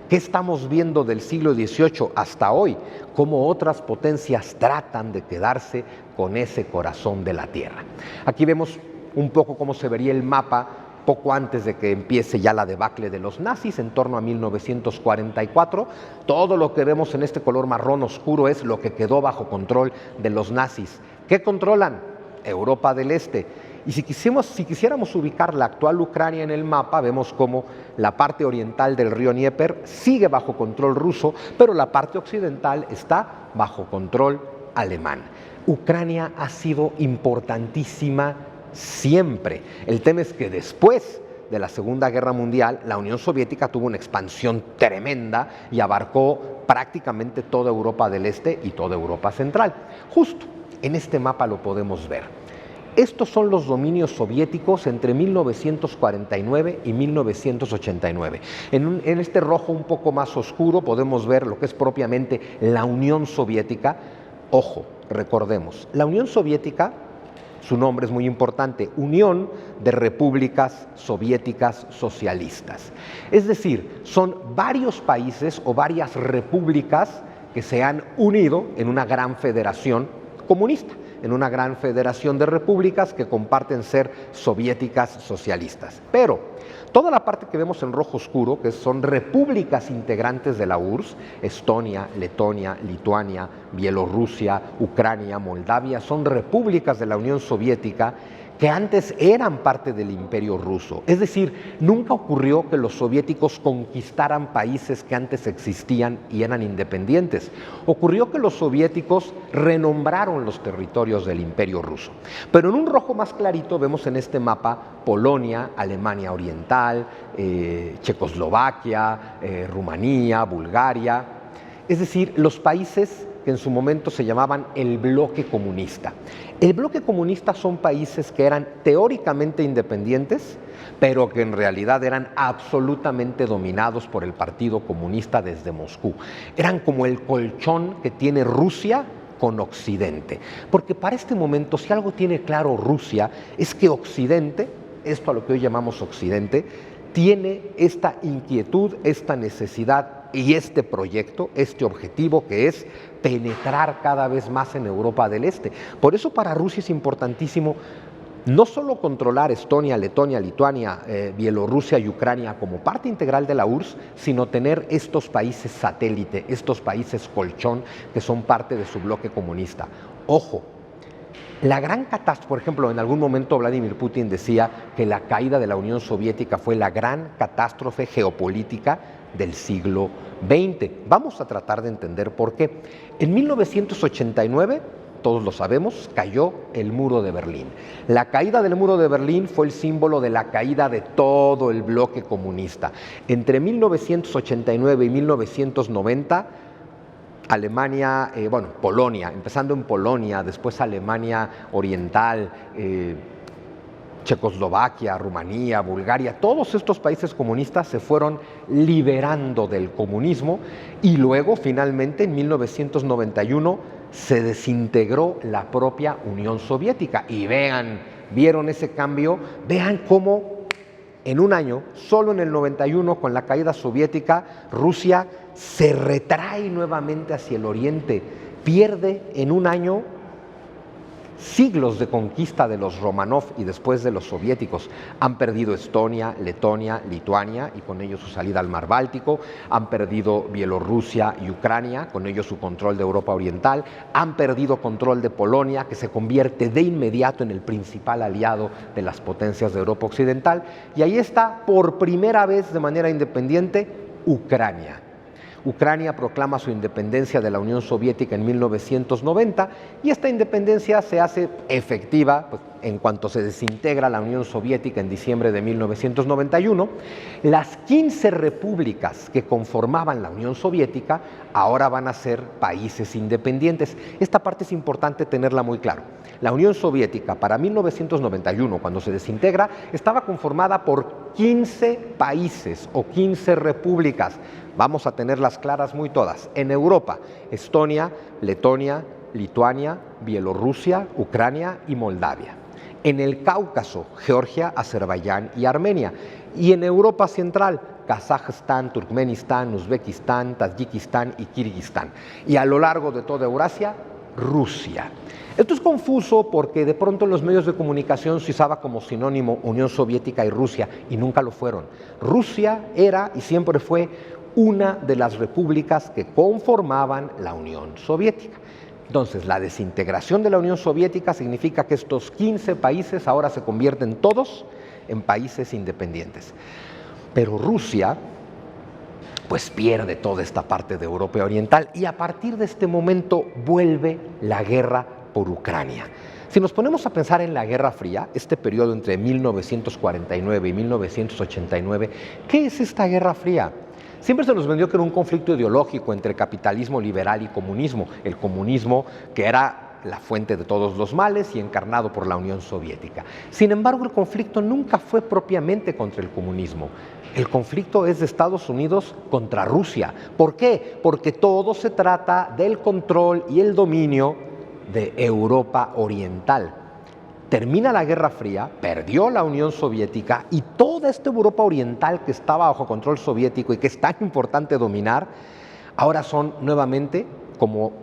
¿Qué estamos viendo del siglo XVIII hasta hoy? Cómo otras potencias tratan de quedarse con ese corazón de la tierra. Aquí vemos un poco cómo se vería el mapa poco antes de que empiece ya la debacle de los nazis, en torno a 1944. Todo lo que vemos en este color marrón oscuro es lo que quedó bajo control de los nazis. ¿Qué controlan? Europa del Este. Y si quisiéramos ubicar la actual Ucrania en el mapa, vemos cómo la parte oriental del río Dnieper sigue bajo control ruso, pero la parte occidental está bajo control alemán. Ucrania ha sido importantísima siempre. El tema es que después de la Segunda Guerra Mundial, la Unión Soviética tuvo una expansión tremenda y abarcó prácticamente toda Europa del Este y toda Europa Central. Justo en este mapa lo podemos ver. Estos son los dominios soviéticos entre 1949 y 1989. En este rojo un poco más oscuro podemos ver lo que es propiamente la Unión Soviética. Ojo, recordemos, la Unión Soviética, su nombre es muy importante, Unión de Repúblicas Soviéticas Socialistas. Es decir, son varios países o varias repúblicas que se han unido en una gran federación comunista, en una gran federación de repúblicas que comparten ser soviéticas socialistas. Pero toda la parte que vemos en rojo oscuro, que son repúblicas integrantes de la URSS, Estonia, Letonia, Lituania, Bielorrusia, Ucrania, Moldavia, son repúblicas de la Unión Soviética que antes eran parte del Imperio Ruso. Es decir, nunca ocurrió que los soviéticos conquistaran países que antes existían y eran independientes. Ocurrió que los soviéticos renombraron los territorios del Imperio Ruso. Pero en un rojo más clarito vemos en este mapa Polonia, Alemania Oriental, Checoslovaquia, Rumanía, Bulgaria. Es decir, los países que en su momento se llamaban el bloque comunista. El bloque comunista son países que eran teóricamente independientes, pero que en realidad eran absolutamente dominados por el Partido Comunista desde Moscú. Eran como el colchón que tiene Rusia con Occidente. Porque para este momento, si algo tiene claro Rusia, es que Occidente, esto a lo que hoy llamamos Occidente, tiene esta inquietud, esta necesidad y este proyecto, este objetivo que es penetrar cada vez más en Europa del Este. Por eso para Rusia es importantísimo no solo controlar Estonia, Letonia, Lituania, Bielorrusia y Ucrania como parte integral de la URSS, sino tener estos países satélite, estos países colchón que son parte de su bloque comunista. Ojo, la gran catástrofe, por ejemplo, en algún momento Vladimir Putin decía que la caída de la Unión Soviética fue la gran catástrofe geopolítica del siglo XX. Vamos a tratar de entender por qué. En 1989, todos lo sabemos, cayó el muro de Berlín. La caída del muro de Berlín fue el símbolo de la caída de todo el bloque comunista. Entre 1989 y 1990, Alemania, Polonia, empezando en Polonia, después Alemania Oriental, Checoslovaquia, Rumanía, Bulgaria, todos estos países comunistas se fueron liberando del comunismo y luego finalmente en 1991 se desintegró la propia Unión Soviética. Y vieron ese cambio, vean cómo en un año, solo en el 91, con la caída soviética, Rusia se retrae nuevamente hacia el oriente, pierde en un año siglos de conquista de los Romanov y después de los soviéticos. Han perdido Estonia, Letonia, Lituania y con ello su salida al mar Báltico, han perdido Bielorrusia y Ucrania, con ello su control de Europa Oriental, han perdido control de Polonia, que se convierte de inmediato en el principal aliado de las potencias de Europa Occidental, y ahí está por primera vez de manera independiente Ucrania. Ucrania proclama su independencia de la Unión Soviética en 1990 y esta independencia se hace efectiva en cuanto se desintegra la Unión Soviética en diciembre de 1991. Las 15 repúblicas que conformaban la Unión Soviética ahora van a ser países independientes. Esta parte es importante tenerla muy claro. La Unión Soviética para 1991, cuando se desintegra, estaba conformada por 15 países o 15 repúblicas. Vamos a tenerlas claras muy todas. En Europa, Estonia, Letonia, Lituania, Bielorrusia, Ucrania y Moldavia. En el Cáucaso, Georgia, Azerbaiyán y Armenia. Y en Europa Central, Kazajstán, Turkmenistán, Uzbekistán, Tayikistán y Kirguistán. Y a lo largo de toda Eurasia, Rusia. Esto es confuso porque de pronto en los medios de comunicación se usaba como sinónimo Unión Soviética y Rusia, y nunca lo fueron. Rusia era y siempre fue una de las repúblicas que conformaban la Unión Soviética. Entonces, la desintegración de la Unión Soviética significa que estos 15 países ahora se convierten todos en países independientes. Pero Rusia, pues pierde toda esta parte de Europa Oriental y a partir de este momento vuelve la guerra por Ucrania. Si nos ponemos a pensar en la Guerra Fría, este periodo entre 1949 y 1989, ¿qué es esta Guerra Fría? Siempre se nos vendió que era un conflicto ideológico entre capitalismo liberal y comunismo. El comunismo, que era la fuente de todos los males y encarnado por la Unión Soviética. Sin embargo, el conflicto nunca fue propiamente contra el comunismo. El conflicto es de Estados Unidos contra Rusia. ¿Por qué? Porque todo se trata del control y el dominio de Europa Oriental. Termina la Guerra Fría, perdió la Unión Soviética y toda esta Europa Oriental que estaba bajo control soviético y que es tan importante dominar, ahora son nuevamente, como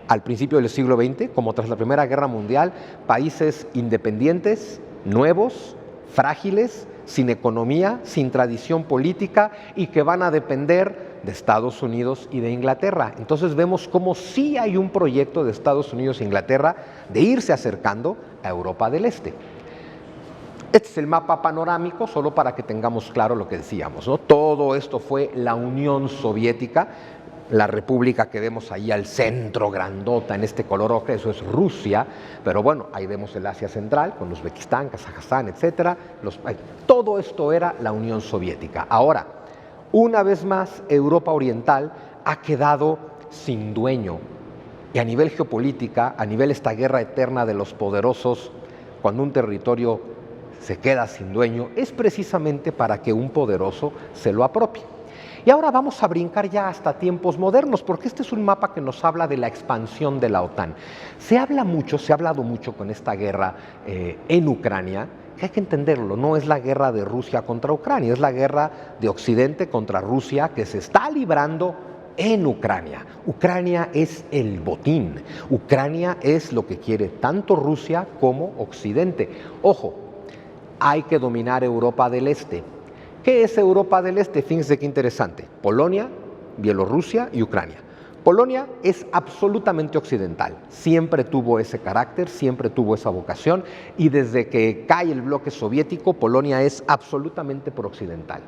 al principio del siglo XX, como tras la Primera Guerra Mundial, países independientes, nuevos, frágiles, sin economía, sin tradición política y que van a depender de Estados Unidos y de Inglaterra. Entonces vemos cómo sí hay un proyecto de Estados Unidos e Inglaterra de irse acercando a Europa del Este. Este es el mapa panorámico, solo para que tengamos claro lo que decíamos, ¿no? Todo esto fue la Unión Soviética, la república que vemos ahí al centro, grandota, en este color ocre, eso es Rusia, pero bueno, ahí vemos el Asia Central, con Uzbekistán, Kazajstán, etcétera. Todo esto era la Unión Soviética. Ahora, una vez más, Europa Oriental ha quedado sin dueño. Y a nivel geopolítica, a nivel esta guerra eterna de los poderosos, cuando un territorio se queda sin dueño, es precisamente para que un poderoso se lo apropie. Y ahora vamos a brincar ya hasta tiempos modernos, porque este es un mapa que nos habla de la expansión de la OTAN. Se ha hablado mucho con esta guerra en Ucrania, que hay que entenderlo, no es la guerra de Rusia contra Ucrania, es la guerra de Occidente contra Rusia que se está librando en Ucrania. Ucrania es el botín, Ucrania es lo que quiere tanto Rusia como Occidente. Ojo, hay que dominar Europa del Este. ¿Qué es Europa del Este? Fíjense qué interesante. Polonia, Bielorrusia y Ucrania. Polonia es absolutamente occidental, siempre tuvo ese carácter, siempre tuvo esa vocación y desde que cae el bloque soviético, Polonia es absolutamente prooccidental.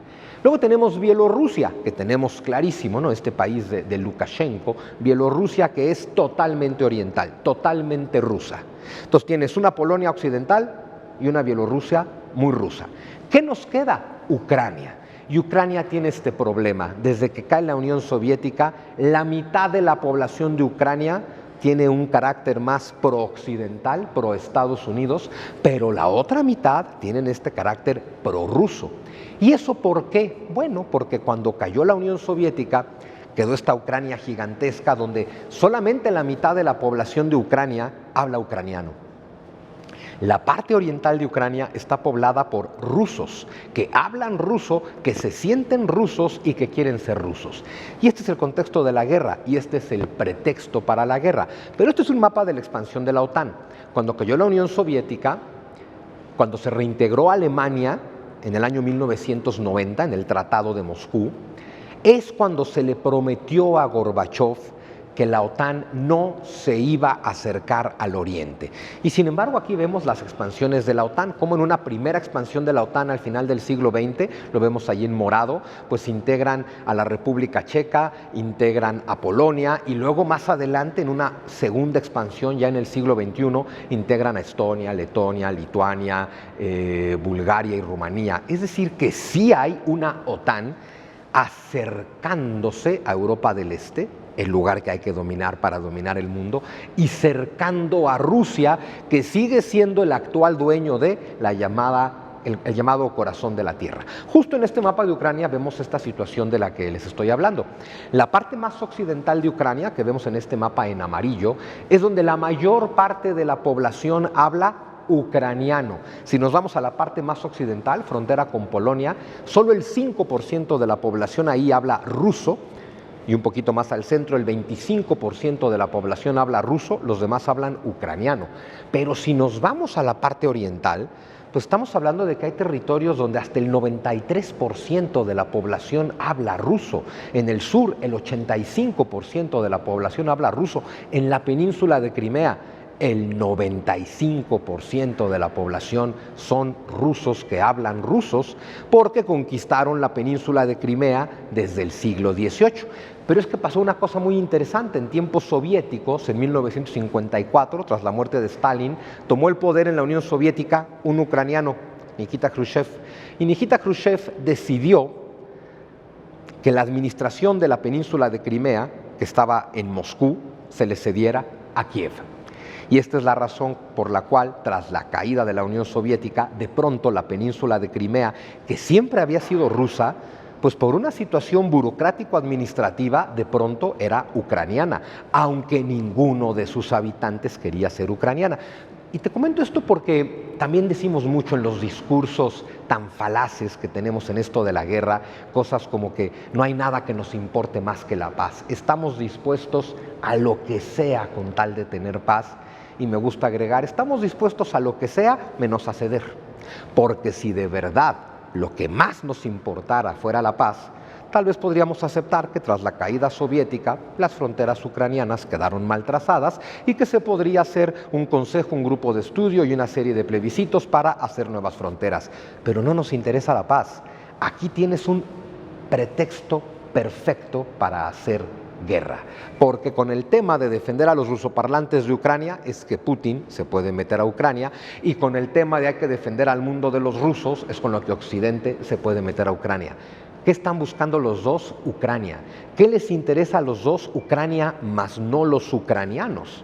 Luego tenemos Bielorrusia, que tenemos clarísimo, ¿no? Este país de Lukashenko, Bielorrusia que es totalmente oriental, totalmente rusa. Entonces tienes una Polonia occidental y una Bielorrusia muy rusa. ¿Qué nos queda? Ucrania. Y Ucrania tiene este problema. Desde que cae la Unión Soviética, la mitad de la población de Ucrania tiene un carácter más pro-occidental, pro-Estados Unidos, pero la otra mitad tienen este carácter pro-ruso. ¿Y eso por qué? Bueno, porque cuando cayó la Unión Soviética, quedó esta Ucrania gigantesca donde solamente la mitad de la población de Ucrania habla ucraniano. La parte oriental de Ucrania está poblada por rusos, que hablan ruso, que se sienten rusos y que quieren ser rusos. Y este es el contexto de la guerra y este es el pretexto para la guerra. Pero este es un mapa de la expansión de la OTAN. Cuando cayó la Unión Soviética, cuando se reintegró Alemania en el año 1990, en el Tratado de Moscú, es cuando se le prometió a Gorbachov que la OTAN no se iba a acercar al oriente. Y sin embargo aquí vemos las expansiones de la OTAN, como en una primera expansión de la OTAN al final del siglo XX, lo vemos ahí en morado, pues integran a la República Checa, integran a Polonia y luego más adelante en una segunda expansión ya en el siglo XXI integran a Estonia, Letonia, Lituania, Bulgaria y Rumanía. Es decir que sí hay una OTAN acercándose a Europa del Este, el lugar que hay que dominar para dominar el mundo, y cercando a Rusia, que sigue siendo el actual dueño de la llamada, el llamado corazón de la tierra. Justo en este mapa de Ucrania vemos esta situación de la que les estoy hablando. La parte más occidental de Ucrania, que vemos en este mapa en amarillo, es donde la mayor parte de la población habla ucraniano. Si nos vamos a la parte más occidental, frontera con Polonia, solo el 5% de la población ahí habla ruso, y un poquito más al centro, el 25% de la población habla ruso, los demás hablan ucraniano. Pero si nos vamos a la parte oriental, pues estamos hablando de que hay territorios donde hasta el 93% de la población habla ruso. En el sur, el 85% de la población habla ruso. En la península de Crimea, el 95% de la población son rusos que hablan rusos porque conquistaron la península de Crimea desde el siglo XVIII. Pero es que pasó una cosa muy interesante. En tiempos soviéticos, en 1954, tras la muerte de Stalin, tomó el poder en la Unión Soviética un ucraniano, Nikita Khrushchev. Y Nikita Khrushchev decidió que la administración de la península de Crimea, que estaba en Moscú, se le cediera a Kiev. Y esta es la razón por la cual, tras la caída de la Unión Soviética, de pronto la península de Crimea, que siempre había sido rusa, pues por una situación burocrático-administrativa, de pronto era ucraniana, aunque ninguno de sus habitantes quería ser ucraniana. Y te comento esto porque también decimos mucho en los discursos tan falaces que tenemos en esto de la guerra, cosas como que no hay nada que nos importe más que la paz. Estamos dispuestos a lo que sea con tal de tener paz. Y me gusta agregar, estamos dispuestos a lo que sea menos a ceder. Porque si de verdad lo que más nos importara fuera la paz, tal vez podríamos aceptar que tras la caída soviética las fronteras ucranianas quedaron mal trazadas y que se podría hacer un consejo, un grupo de estudio y una serie de plebiscitos para hacer nuevas fronteras. Pero no nos interesa la paz. Aquí tienes un pretexto perfecto para hacer guerra, porque con el tema de defender a los rusoparlantes de Ucrania es que Putin se puede meter a Ucrania, y con el tema de hay que defender al mundo de los rusos es con lo que Occidente se puede meter a Ucrania. ¿Qué están buscando los dos? Ucrania. ¿Qué les interesa a los dos? Ucrania, más no los ucranianos.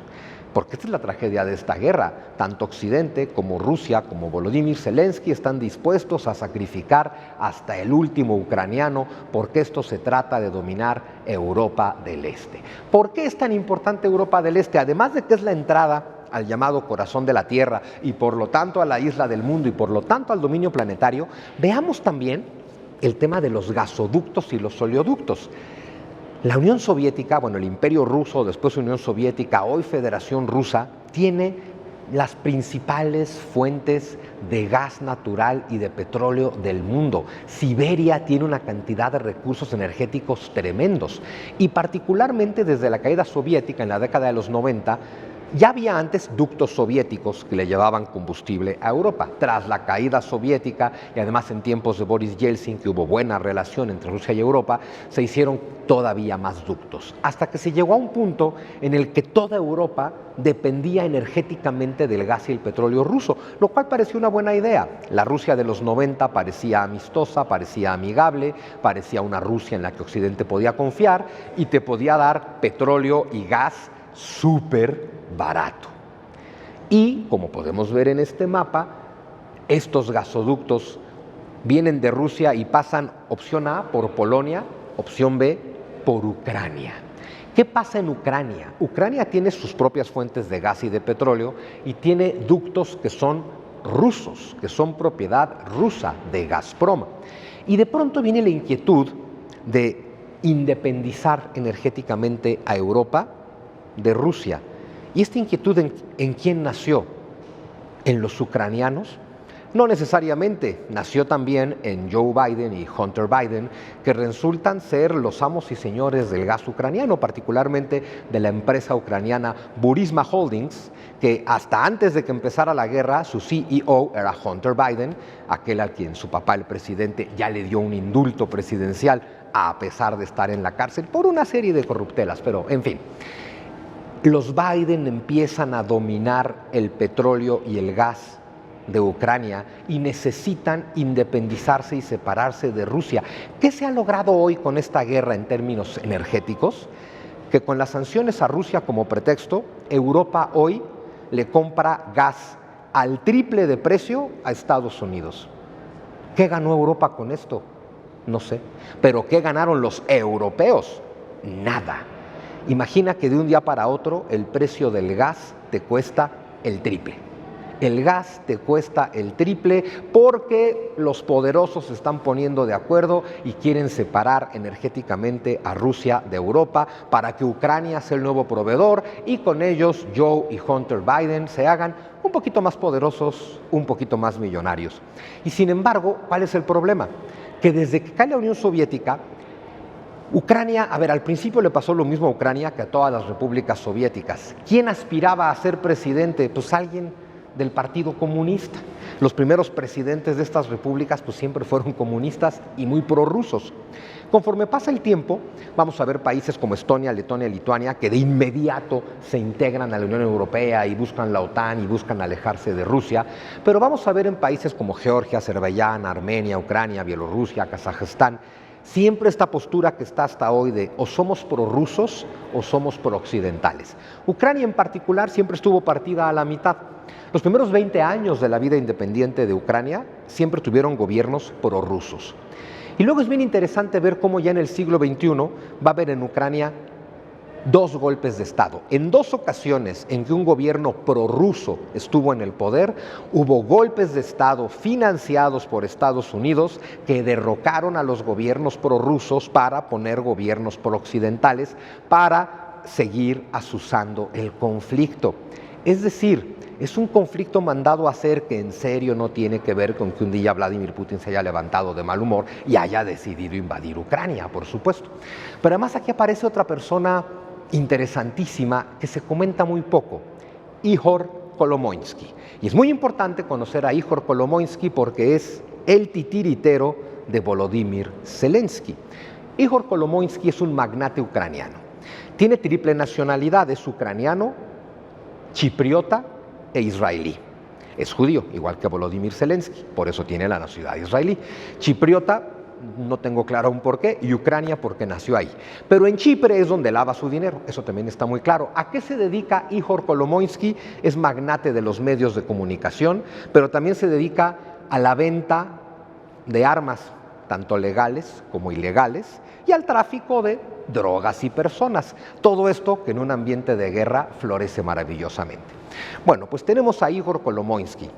Porque esta es la tragedia de esta guerra. Tanto Occidente como Rusia, como Volodymyr Zelensky están dispuestos a sacrificar hasta el último ucraniano porque esto se trata de dominar Europa del Este. ¿Por qué es tan importante Europa del Este? Además de que es la entrada al llamado corazón de la Tierra y por lo tanto a la isla del mundo y por lo tanto al dominio planetario, veamos también el tema de los gasoductos y los oleoductos. La Unión Soviética, bueno, el Imperio Ruso, después Unión Soviética, hoy Federación Rusa, tiene las principales fuentes de gas natural y de petróleo del mundo. Siberia tiene una cantidad de recursos energéticos tremendos y particularmente desde la caída soviética en la década de los 90, ya había antes ductos soviéticos que le llevaban combustible a Europa. Tras la caída soviética y además en tiempos de Boris Yeltsin, que hubo buena relación entre Rusia y Europa, se hicieron todavía más ductos, hasta que se llegó a un punto en el que toda Europa dependía energéticamente del gas y el petróleo ruso, lo cual parecía una buena idea. La Rusia de los 90 parecía amistosa, parecía amigable, parecía una Rusia en la que Occidente podía confiar y te podía dar petróleo y gas súper barato. Y como podemos ver en este mapa, estos gasoductos vienen de Rusia y pasan, opción A, por Polonia, opción B, por Ucrania. ¿Qué pasa en Ucrania? Ucrania tiene sus propias fuentes de gas y de petróleo y tiene ductos que son rusos, que son propiedad rusa de Gazprom. Y de pronto viene la inquietud de independizar energéticamente a Europa de Rusia. ¿Y esta inquietud en quién nació? ¿En los ucranianos? No necesariamente, nació también en Joe Biden y Hunter Biden, que resultan ser los amos y señores del gas ucraniano, particularmente de la empresa ucraniana Burisma Holdings, que hasta antes de que empezara la guerra, su CEO era Hunter Biden, aquel al quien su papá, el presidente, ya le dio un indulto presidencial a pesar de estar en la cárcel por una serie de corruptelas, pero en fin. Los Biden empiezan a dominar el petróleo y el gas de Ucrania y necesitan independizarse y separarse de Rusia. ¿Qué se ha logrado hoy con esta guerra en términos energéticos? Que con las sanciones a Rusia como pretexto, Europa hoy le compra gas al triple de precio a Estados Unidos. ¿Qué ganó Europa con esto? No sé. ¿Pero qué ganaron los europeos? Nada. Imagina que de un día para otro el precio del gas te cuesta el triple. El gas te cuesta el triple porque los poderosos se están poniendo de acuerdo y quieren separar energéticamente a Rusia de Europa para que Ucrania sea el nuevo proveedor y con ellos Joe y Hunter Biden se hagan un poquito más poderosos, un poquito más millonarios. Y sin embargo, ¿cuál es el problema? Que desde que cae la Unión Soviética, Ucrania, al principio le pasó lo mismo a Ucrania que a todas las repúblicas soviéticas. ¿Quién aspiraba a ser presidente? Pues alguien del Partido Comunista. Los primeros presidentes de estas repúblicas pues siempre fueron comunistas y muy prorrusos. Conforme pasa el tiempo, vamos a ver países como Estonia, Letonia, Lituania, que de inmediato se integran a la Unión Europea y buscan la OTAN y buscan alejarse de Rusia, pero vamos a ver en países como Georgia, Azerbaiyán, Armenia, Ucrania, Bielorrusia, Kazajstán, siempre esta postura que está hasta hoy de o somos prorrusos o somos prooccidentales. Ucrania en particular siempre estuvo partida a la mitad. Los primeros 20 años de la vida independiente de Ucrania siempre tuvieron gobiernos prorrusos. Y luego es bien interesante ver cómo ya en el siglo XXI va a haber en Ucrania dos golpes de Estado. En dos ocasiones en que un gobierno prorruso estuvo en el poder, hubo golpes de Estado financiados por Estados Unidos que derrocaron a los gobiernos prorrusos para poner gobiernos prooccidentales para seguir azuzando el conflicto. Es decir, es un conflicto mandado a hacer que en serio no tiene que ver con que un día Vladimir Putin se haya levantado de mal humor y haya decidido invadir Ucrania, por supuesto. Pero además aquí aparece otra persona interesantísima que se comenta muy poco, Ihor Kolomoisky. Y es muy importante conocer a Ihor Kolomoisky porque es el titiritero de Volodymyr Zelensky. Ihor Kolomoisky es un magnate ucraniano. Tiene triple nacionalidad, es ucraniano, chipriota e israelí. Es judío, igual que Volodymyr Zelensky, por eso tiene la nacionalidad israelí. Chipriota, no tengo claro aún por qué, y Ucrania porque nació ahí. Pero en Chipre es donde lava su dinero, eso también está muy claro. ¿A qué se dedica Ihor Kolomoisky? Es magnate de los medios de comunicación, pero también se dedica a la venta de armas, tanto legales como ilegales, y al tráfico de drogas y personas. Todo esto que en un ambiente de guerra florece maravillosamente. Bueno, pues tenemos a Ihor Kolomoisky,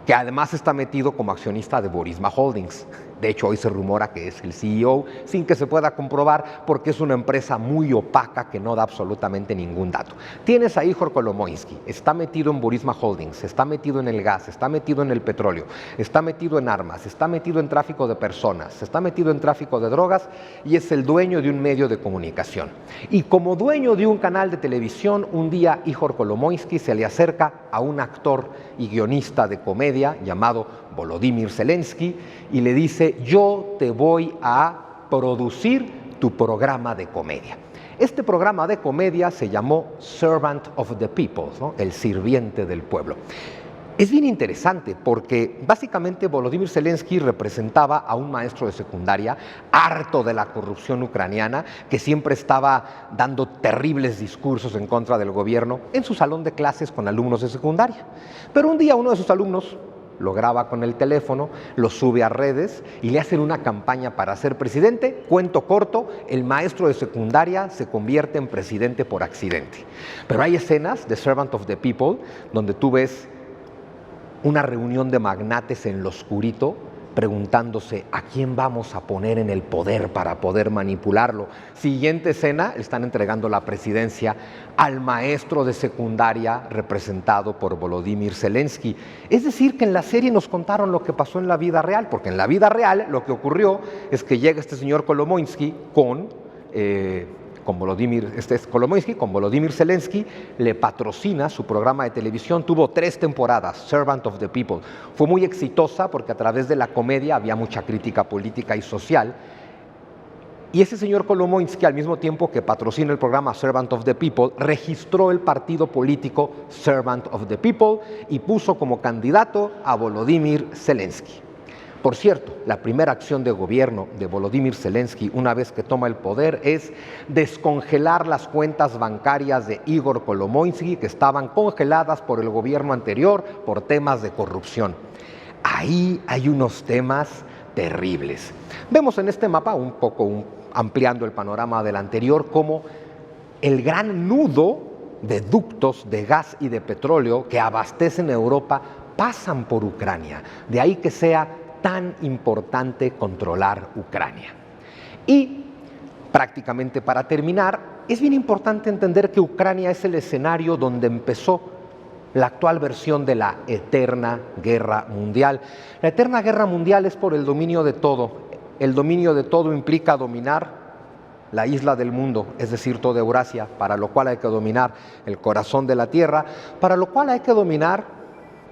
que además está metido como accionista de Burisma Holdings. De hecho, hoy se rumora que es el CEO, sin que se pueda comprobar, porque es una empresa muy opaca que no da absolutamente ningún dato. Tienes a Ihor Kolomoisky, está metido en Burisma Holdings, está metido en el gas, está metido en el petróleo, está metido en armas, está metido en tráfico de personas, está metido en tráfico de drogas y es el dueño de un medio de comunicación. Y como dueño de un canal de televisión, un día Ihor Kolomoisky se le acerca a un actor y guionista de comedia llamado Volodymyr Zelensky y le dice: yo te voy a producir tu programa de comedia. Este programa de comedia se llamó Servant of the People, ¿no? El sirviente del pueblo. Es bien interesante porque básicamente Volodymyr Zelensky representaba a un maestro de secundaria harto de la corrupción ucraniana que siempre estaba dando terribles discursos en contra del gobierno en su salón de clases con alumnos de secundaria. Pero un día uno de sus alumnos lo graba con el teléfono, lo sube a redes y le hacen una campaña para ser presidente. Cuento corto, el maestro de secundaria se convierte en presidente por accidente. Pero hay escenas de Servant of the People donde tú ves una reunión de magnates en lo oscurito preguntándose a quién vamos a poner en el poder para poder manipularlo. Siguiente escena, le están entregando la presidencia al maestro de secundaria representado por Volodymyr Zelensky. Es decir, que en la serie nos contaron lo que pasó en la vida real, porque en la vida real lo que ocurrió es que llega este señor Kolomoisky con Volodymyr Zelensky, le patrocina su programa de televisión, tuvo 3 temporadas, Servant of the People. Fue muy exitosa porque a través de la comedia había mucha crítica política y social. Y ese señor Kolomoisky, al mismo tiempo que patrocina el programa Servant of the People, registró el partido político Servant of the People y puso como candidato a Volodymyr Zelensky. Por cierto, la primera acción de gobierno de Volodymyr Zelensky una vez que toma el poder es descongelar las cuentas bancarias de Ihor Kolomoisky que estaban congeladas por el gobierno anterior por temas de corrupción. Ahí hay unos temas terribles. Vemos en este mapa, ampliando el panorama del anterior, cómo el gran nudo de ductos de gas y de petróleo que abastecen Europa pasan por Ucrania. De ahí que sea tan importante controlar Ucrania. Y prácticamente para terminar, es bien importante entender que Ucrania es el escenario donde empezó la actual versión de la eterna guerra mundial. La eterna guerra mundial es por el dominio de todo. El dominio de todo implica dominar la isla del mundo, es decir, toda Eurasia, para lo cual hay que dominar el corazón de la tierra, para lo cual hay que dominar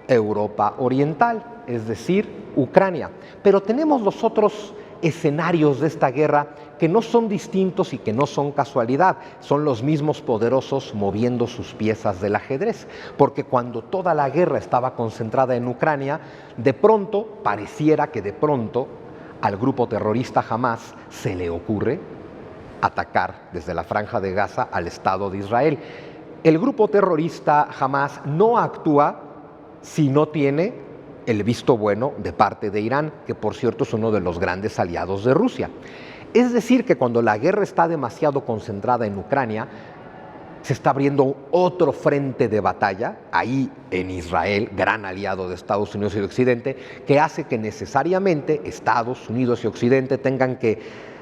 Europa Oriental, es decir, Ucrania. Pero tenemos los otros escenarios de esta guerra que no son distintos y que no son casualidad, son los mismos poderosos moviendo sus piezas del ajedrez, porque cuando toda la guerra estaba concentrada en Ucrania, de pronto, pareciera que de pronto, al grupo terrorista Hamás se le ocurre atacar desde la Franja de Gaza al Estado de Israel. El grupo terrorista Hamás no actúa si no tiene el visto bueno de parte de Irán, que por cierto es uno de los grandes aliados de Rusia. Es decir, que cuando la guerra está demasiado concentrada en Ucrania, se está abriendo otro frente de batalla, ahí en Israel, gran aliado de Estados Unidos y de Occidente, que hace que necesariamente Estados Unidos y Occidente tengan que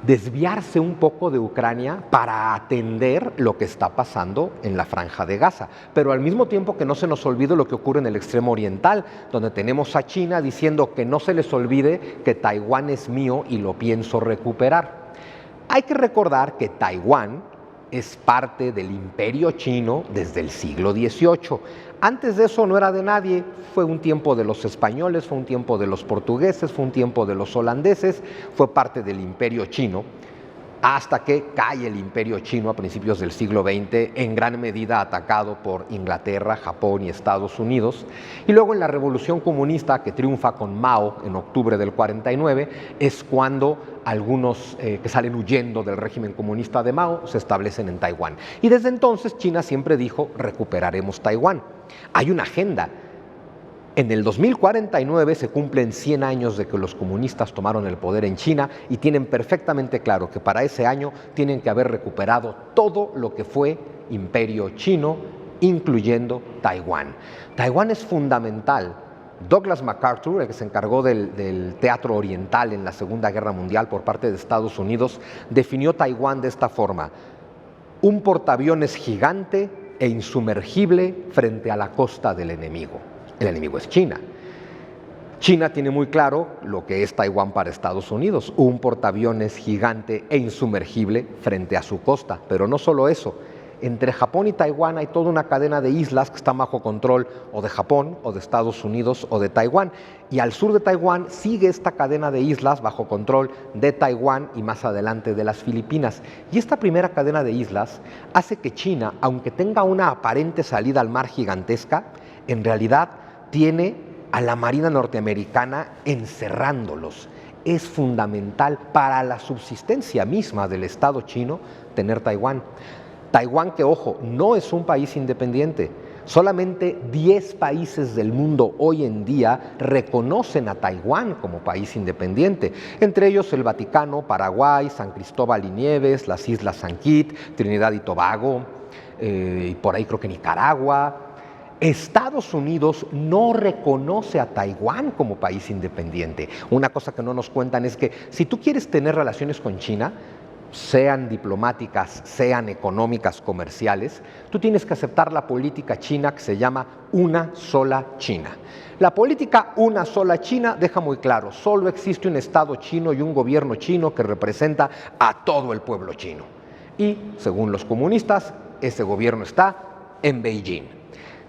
desviarse un poco de Ucrania para atender lo que está pasando en la Franja de Gaza. Pero al mismo tiempo que no se nos olvide lo que ocurre en el extremo oriental, donde tenemos a China diciendo que no se les olvide que Taiwán es mío y lo pienso recuperar. Hay que recordar que Taiwán es parte del imperio chino desde el siglo XVIII. Antes de eso no era de nadie, fue un tiempo de los españoles, fue un tiempo de los portugueses, fue un tiempo de los holandeses, fue parte del imperio chino, hasta que cae el imperio chino a principios del siglo XX, en gran medida atacado por Inglaterra, Japón y Estados Unidos. Y luego en la Revolución Comunista, que triunfa con Mao en octubre del 49, es cuando algunos que salen huyendo del régimen comunista de Mao se establecen en Taiwán. Y desde entonces China siempre dijo, recuperaremos Taiwán. Hay una agenda. En el 2049 se cumplen 100 años de que los comunistas tomaron el poder en China y tienen perfectamente claro que para ese año tienen que haber recuperado todo lo que fue imperio chino, incluyendo Taiwán. Taiwán es fundamental. Douglas MacArthur, el que se encargó del teatro oriental en la Segunda Guerra Mundial por parte de Estados Unidos, definió Taiwán de esta forma: un portaaviones gigante e insumergible frente a la costa del enemigo. El enemigo es China. China tiene muy claro lo que es Taiwán para Estados Unidos, un portaaviones gigante e insumergible frente a su costa. Pero no solo eso, entre Japón y Taiwán hay toda una cadena de islas que están bajo control o de Japón, o de Estados Unidos, o de Taiwán. Y al sur de Taiwán sigue esta cadena de islas bajo control de Taiwán y más adelante de las Filipinas. Y esta primera cadena de islas hace que China, aunque tenga una aparente salida al mar gigantesca, en realidad tiene a la Marina norteamericana encerrándolos. Es fundamental para la subsistencia misma del Estado chino tener Taiwán. Taiwán, que ojo, no es un país independiente. Solamente 10 países del mundo hoy en día reconocen a Taiwán como país independiente, entre ellos el Vaticano, Paraguay, San Cristóbal y Nieves, las Islas San Kitts, Trinidad y Tobago, y por ahí creo que Nicaragua. Estados Unidos no reconoce a Taiwán como país independiente. Una cosa que no nos cuentan es que si tú quieres tener relaciones con China, sean diplomáticas, sean económicas, comerciales, tú tienes que aceptar la política china que se llama una sola China. La política una sola China deja muy claro, solo existe un Estado chino y un gobierno chino que representa a todo el pueblo chino. Y, según los comunistas, ese gobierno está en Beijing.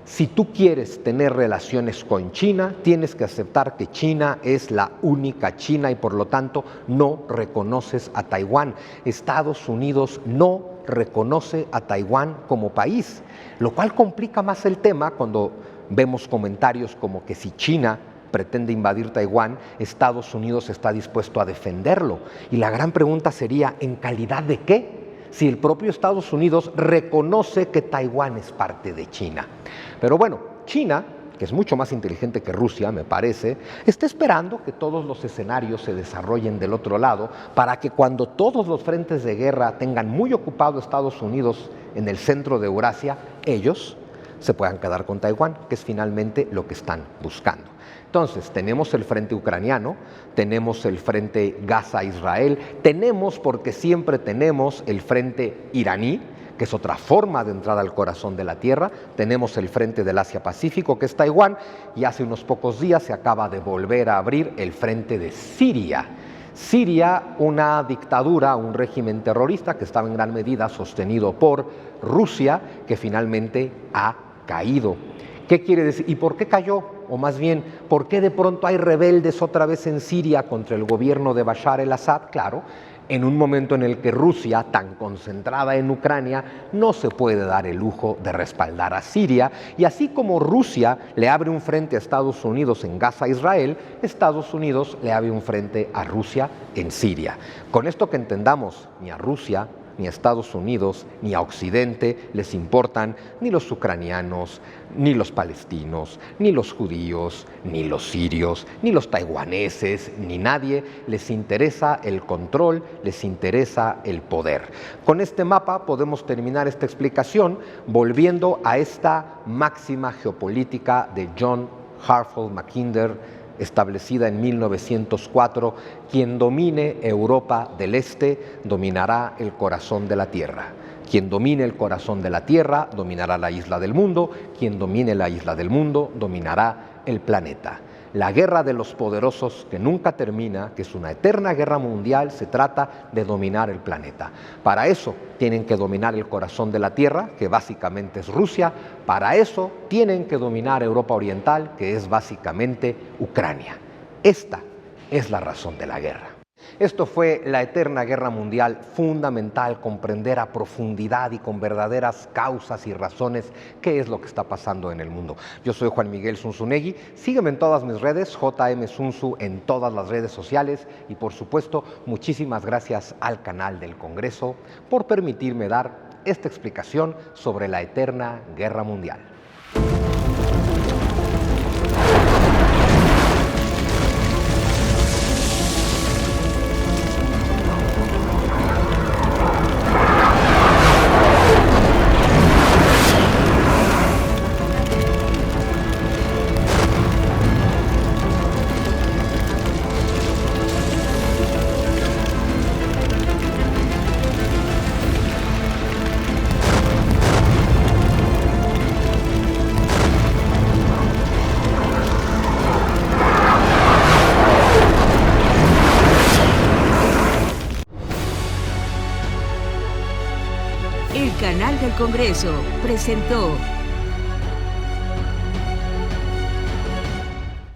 Si tú quieres tener relaciones con China, tienes que aceptar que China es la única China y por lo tanto no reconoces a Taiwán. Estados Unidos no reconoce a Taiwán como país, lo cual complica más el tema cuando vemos comentarios como que si China pretende invadir Taiwán, Estados Unidos está dispuesto a defenderlo. Y la gran pregunta sería, ¿en calidad de qué? Si el propio Estados Unidos reconoce que Taiwán es parte de China. Pero bueno, China, que es mucho más inteligente que Rusia, me parece, está esperando que todos los escenarios se desarrollen del otro lado para que cuando todos los frentes de guerra tengan muy ocupado Estados Unidos en el centro de Eurasia, ellos se puedan quedar con Taiwán, que es finalmente lo que están buscando. Entonces, tenemos el frente ucraniano, tenemos el frente Gaza-Israel, tenemos, porque siempre tenemos, el frente iraní, que es otra forma de entrar al corazón de la Tierra, tenemos el frente del Asia-Pacífico, que es Taiwán, y hace unos pocos días se acaba de volver a abrir el frente de Siria. Siria, una dictadura, un régimen terrorista que estaba en gran medida sostenido por Rusia, que finalmente ha caído. ¿Qué quiere decir? ¿Y por qué cayó? O más bien, ¿por qué de pronto hay rebeldes otra vez en Siria contra el gobierno de Bashar el-Assad? Claro, en un momento en el que Rusia, tan concentrada en Ucrania, no se puede dar el lujo de respaldar a Siria, y así como Rusia le abre un frente a Estados Unidos en Gaza-Israel, Estados Unidos le abre un frente a Rusia en Siria. Con esto que entendamos, ni a Rusia, ni a Estados Unidos, ni a Occidente les importan ni los ucranianos, ni los palestinos, ni los judíos, ni los sirios, ni los taiwaneses, ni nadie. Les interesa el control, les interesa el poder. Con este mapa podemos terminar esta explicación volviendo a esta máxima geopolítica de John Hartford Mackinder, establecida en 1904, quien domine Europa del Este dominará el corazón de la Tierra. Quien domine el corazón de la Tierra dominará la isla del mundo, quien domine la isla del mundo dominará el planeta. La guerra de los poderosos que nunca termina, que es una eterna guerra mundial, se trata de dominar el planeta. Para eso tienen que dominar el corazón de la Tierra, que básicamente es Rusia. Para eso tienen que dominar Europa Oriental, que es básicamente Ucrania. Esta es la razón de la guerra. Esto fue la eterna guerra mundial, fundamental comprender a profundidad y con verdaderas causas y razones qué es lo que está pasando en el mundo. Yo soy Juan Miguel Zunzunegui, sígueme en todas mis redes, JM Zunzu en todas las redes sociales y por supuesto muchísimas gracias al canal del Congreso por permitirme dar esta explicación sobre la eterna guerra mundial. El canal del Congreso presentó